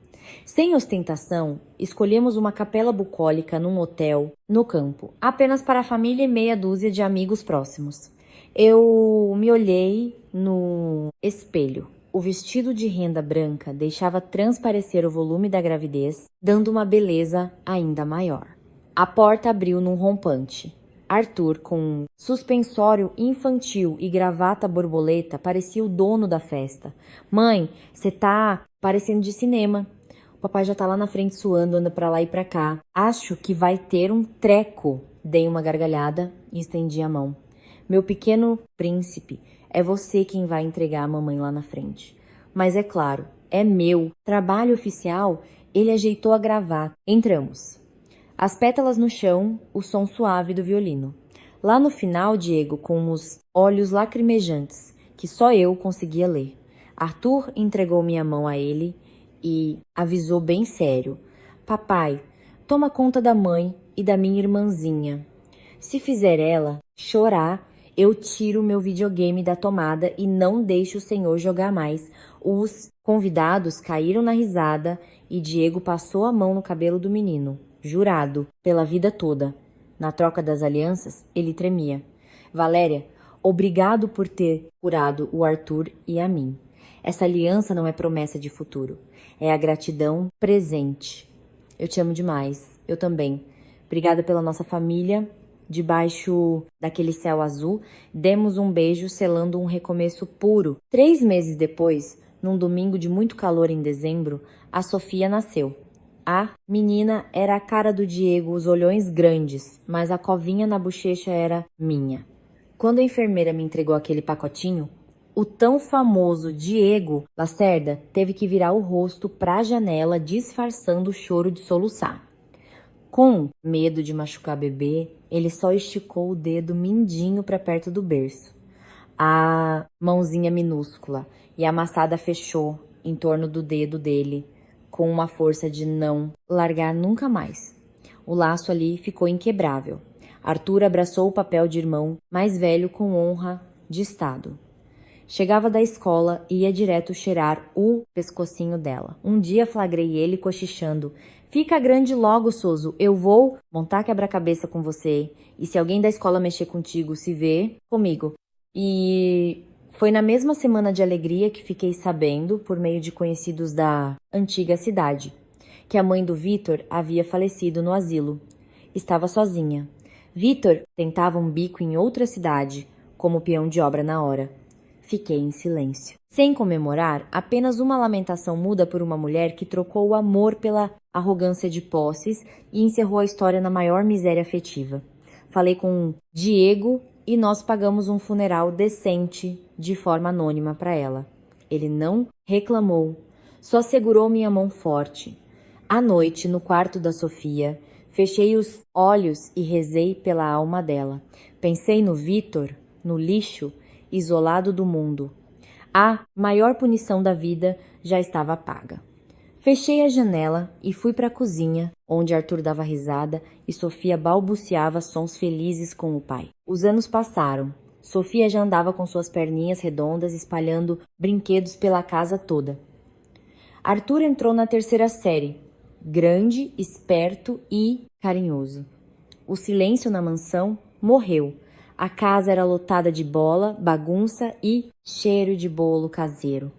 Sem ostentação, escolhemos uma capela bucólica num hotel no campo, apenas para a família e meia dúzia de amigos próximos. Eu me olhei no espelho. O vestido de renda branca deixava transparecer o volume da gravidez, dando uma beleza ainda maior. A porta abriu num rompante. Arthur, com suspensório infantil e gravata borboleta, parecia o dono da festa. Mãe, você tá parecendo de cinema. O papai já tá lá na frente suando, anda pra lá e pra cá. Acho que vai ter um treco. Dei uma gargalhada e estendi a mão. Meu pequeno príncipe, é você quem vai entregar a mamãe lá na frente. Mas é claro, é meu. Trabalho oficial, ele ajeitou a gravata. Entramos. As pétalas no chão, o som suave do violino. Lá no final, Diego, com os olhos lacrimejantes, que só eu conseguia ler. Arthur entregou minha mão a ele e avisou bem sério. Papai, toma conta da mãe e da minha irmãzinha. Se fizer ela chorar, eu tiro meu videogame da tomada e não deixo o senhor jogar mais. Os convidados caíram na risada e Diego passou a mão no cabelo do menino. Jurado, pela vida toda. Na troca das alianças, ele tremia. Valéria, obrigado por ter curado o Arthur e a mim. Essa aliança não é promessa de futuro. É a gratidão presente. Eu te amo demais. Eu também. Obrigada pela nossa família. Debaixo daquele céu azul, demos um beijo selando um recomeço puro. 3 meses depois, num domingo de muito calor em dezembro, a Sofia nasceu. A menina era a cara do Diego, os olhões grandes, mas a covinha na bochecha era minha. Quando a enfermeira me entregou aquele pacotinho, o tão famoso Diego Lacerda teve que virar o rosto para a janela, disfarçando o choro de soluçar. Com medo de machucar bebê, ele só esticou o dedo mindinho para perto do berço. A mãozinha minúscula e amassada fechou em torno do dedo dele, com uma força de não largar nunca mais. O laço ali ficou inquebrável. Arthur abraçou o papel de irmão mais velho com honra de estado. Chegava da escola e ia direto cheirar o pescocinho dela. Um dia flagrei ele cochichando. Fica grande logo, Soso. Eu vou montar quebra-cabeça com você. E se alguém da escola mexer contigo, se vê comigo. E foi na mesma semana de alegria que fiquei sabendo, por meio de conhecidos da antiga cidade, que a mãe do Vitor havia falecido no asilo. Estava sozinha. Vitor tentava um bico em outra cidade, como peão de obra na hora. Fiquei em silêncio. Sem comemorar, apenas uma lamentação muda por uma mulher que trocou o amor pela arrogância de posses e encerrou a história na maior miséria afetiva. Falei com Diego e nós pagamos um funeral decente de forma anônima para ela. Ele não reclamou, só segurou minha mão forte. À noite, no quarto da Sofia, fechei os olhos e rezei pela alma dela. Pensei no Vitor, no lixo, isolado do mundo. A maior punição da vida já estava paga. Fechei a janela e fui para a cozinha, onde Arthur dava risada e Sofia balbuciava sons felizes com o pai. Os anos passaram. Sofia já andava com suas perninhas redondas espalhando brinquedos pela casa toda. Arthur entrou na terceira série, grande, esperto e carinhoso. O silêncio na mansão morreu. A casa era lotada de bola, bagunça e cheiro de bolo caseiro.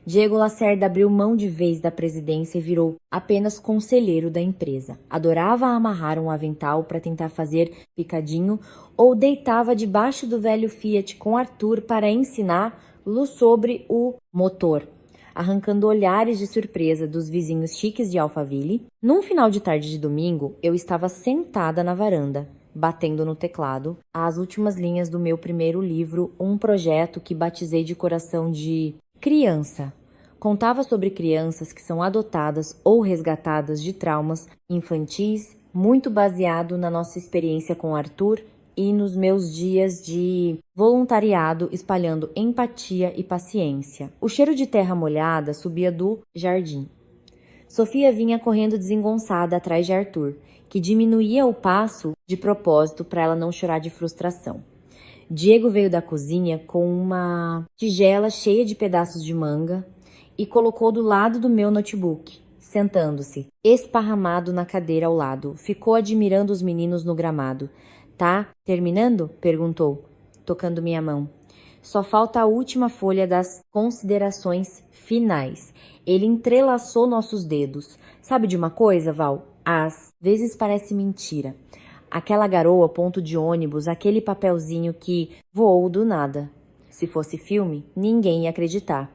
Diego Lacerda abriu mão de vez da presidência e virou apenas conselheiro da empresa. Adorava amarrar um avental para tentar fazer picadinho ou deitava debaixo do velho Fiat com Arthur para ensiná-lo sobre o motor, arrancando olhares de surpresa dos vizinhos chiques de Alphaville. Num final de tarde de domingo, eu estava sentada na varanda, batendo no teclado, as últimas linhas do meu primeiro livro, um projeto que batizei de coração de Criança. Contava sobre crianças que são adotadas ou resgatadas de traumas infantis, muito baseado na nossa experiência com Arthur e nos meus dias de voluntariado espalhando empatia e paciência. O cheiro de terra molhada subia do jardim. Sofia vinha correndo desengonçada atrás de Arthur, que diminuía o passo de propósito para ela não chorar de frustração. Diego veio da cozinha com uma tigela cheia de pedaços de manga e colocou do lado do meu notebook, sentando-se, esparramado na cadeira ao lado. Ficou admirando os meninos no gramado. Tá terminando? Perguntou, tocando minha mão. Só falta a última folha das considerações finais. Ele entrelaçou nossos dedos. Sabe de uma coisa, Val? Às vezes parece mentira. Aquela garoa, ponto de ônibus, aquele papelzinho que voou do nada. Se fosse filme, ninguém ia acreditar.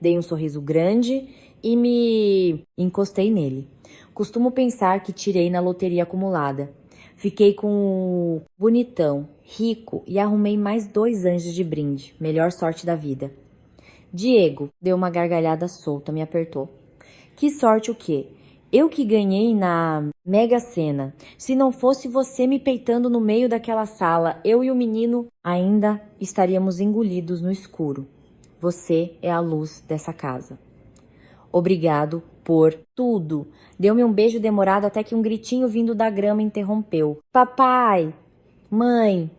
Dei um sorriso grande e me encostei nele. Costumo pensar que tirei na loteria acumulada. Fiquei com o bonitão, rico e arrumei mais 2 anjos de brinde. Melhor sorte da vida. Diego deu uma gargalhada solta, me apertou. Que sorte o quê? Eu que ganhei na Mega Sena. Se não fosse você me peitando no meio daquela sala, eu e o menino ainda estaríamos engolidos no escuro. Você é a luz dessa casa. Obrigado por tudo. Deu-me um beijo demorado até que um gritinho vindo da grama interrompeu. Papai! Mãe!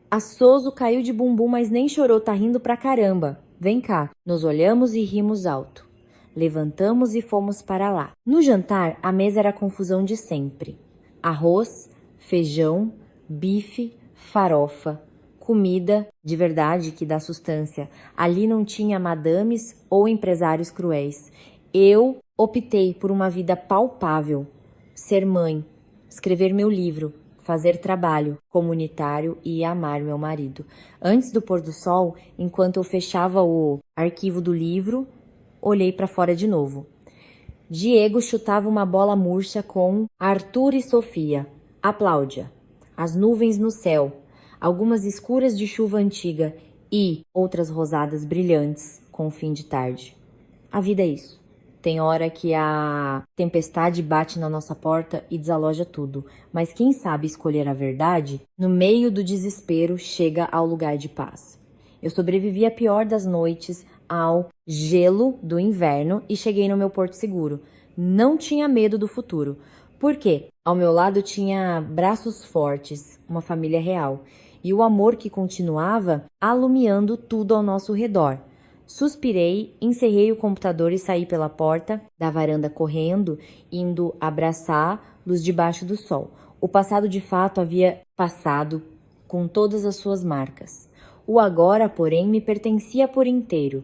A Soso caiu de bumbum, mas nem chorou, tá rindo pra caramba. Vem cá. Nos olhamos e rimos alto. Levantamos e fomos para lá. No jantar, a mesa era a confusão de sempre. Arroz, feijão, bife, farofa. Comida de verdade que dá sustância. Ali não tinha madames ou empresários cruéis. Eu optei por uma vida palpável. Ser mãe, escrever meu livro, fazer trabalho comunitário e amar meu marido. Antes do pôr do sol, enquanto eu fechava o arquivo do livro, olhei para fora de novo. Diego chutava uma bola murcha com Arthur e Sofia. Apláudia. As nuvens no céu. Algumas escuras de chuva antiga e outras rosadas brilhantes com o fim de tarde. A vida é isso. Tem hora que a tempestade bate na nossa porta e desaloja tudo, mas quem sabe escolher a verdade, no meio do desespero chega ao lugar de paz. Eu sobrevivi à pior das noites, ao gelo do inverno e cheguei no meu porto seguro. Não tinha medo do futuro. Por quê? Ao meu lado tinha braços fortes, uma família real e o amor que continuava alumiando tudo ao nosso redor. Suspirei, encerrei o computador e saí pela porta da varanda correndo, indo abraçá-los debaixo do sol. O passado de fato havia passado com todas as suas marcas. O agora, porém, me pertencia por inteiro.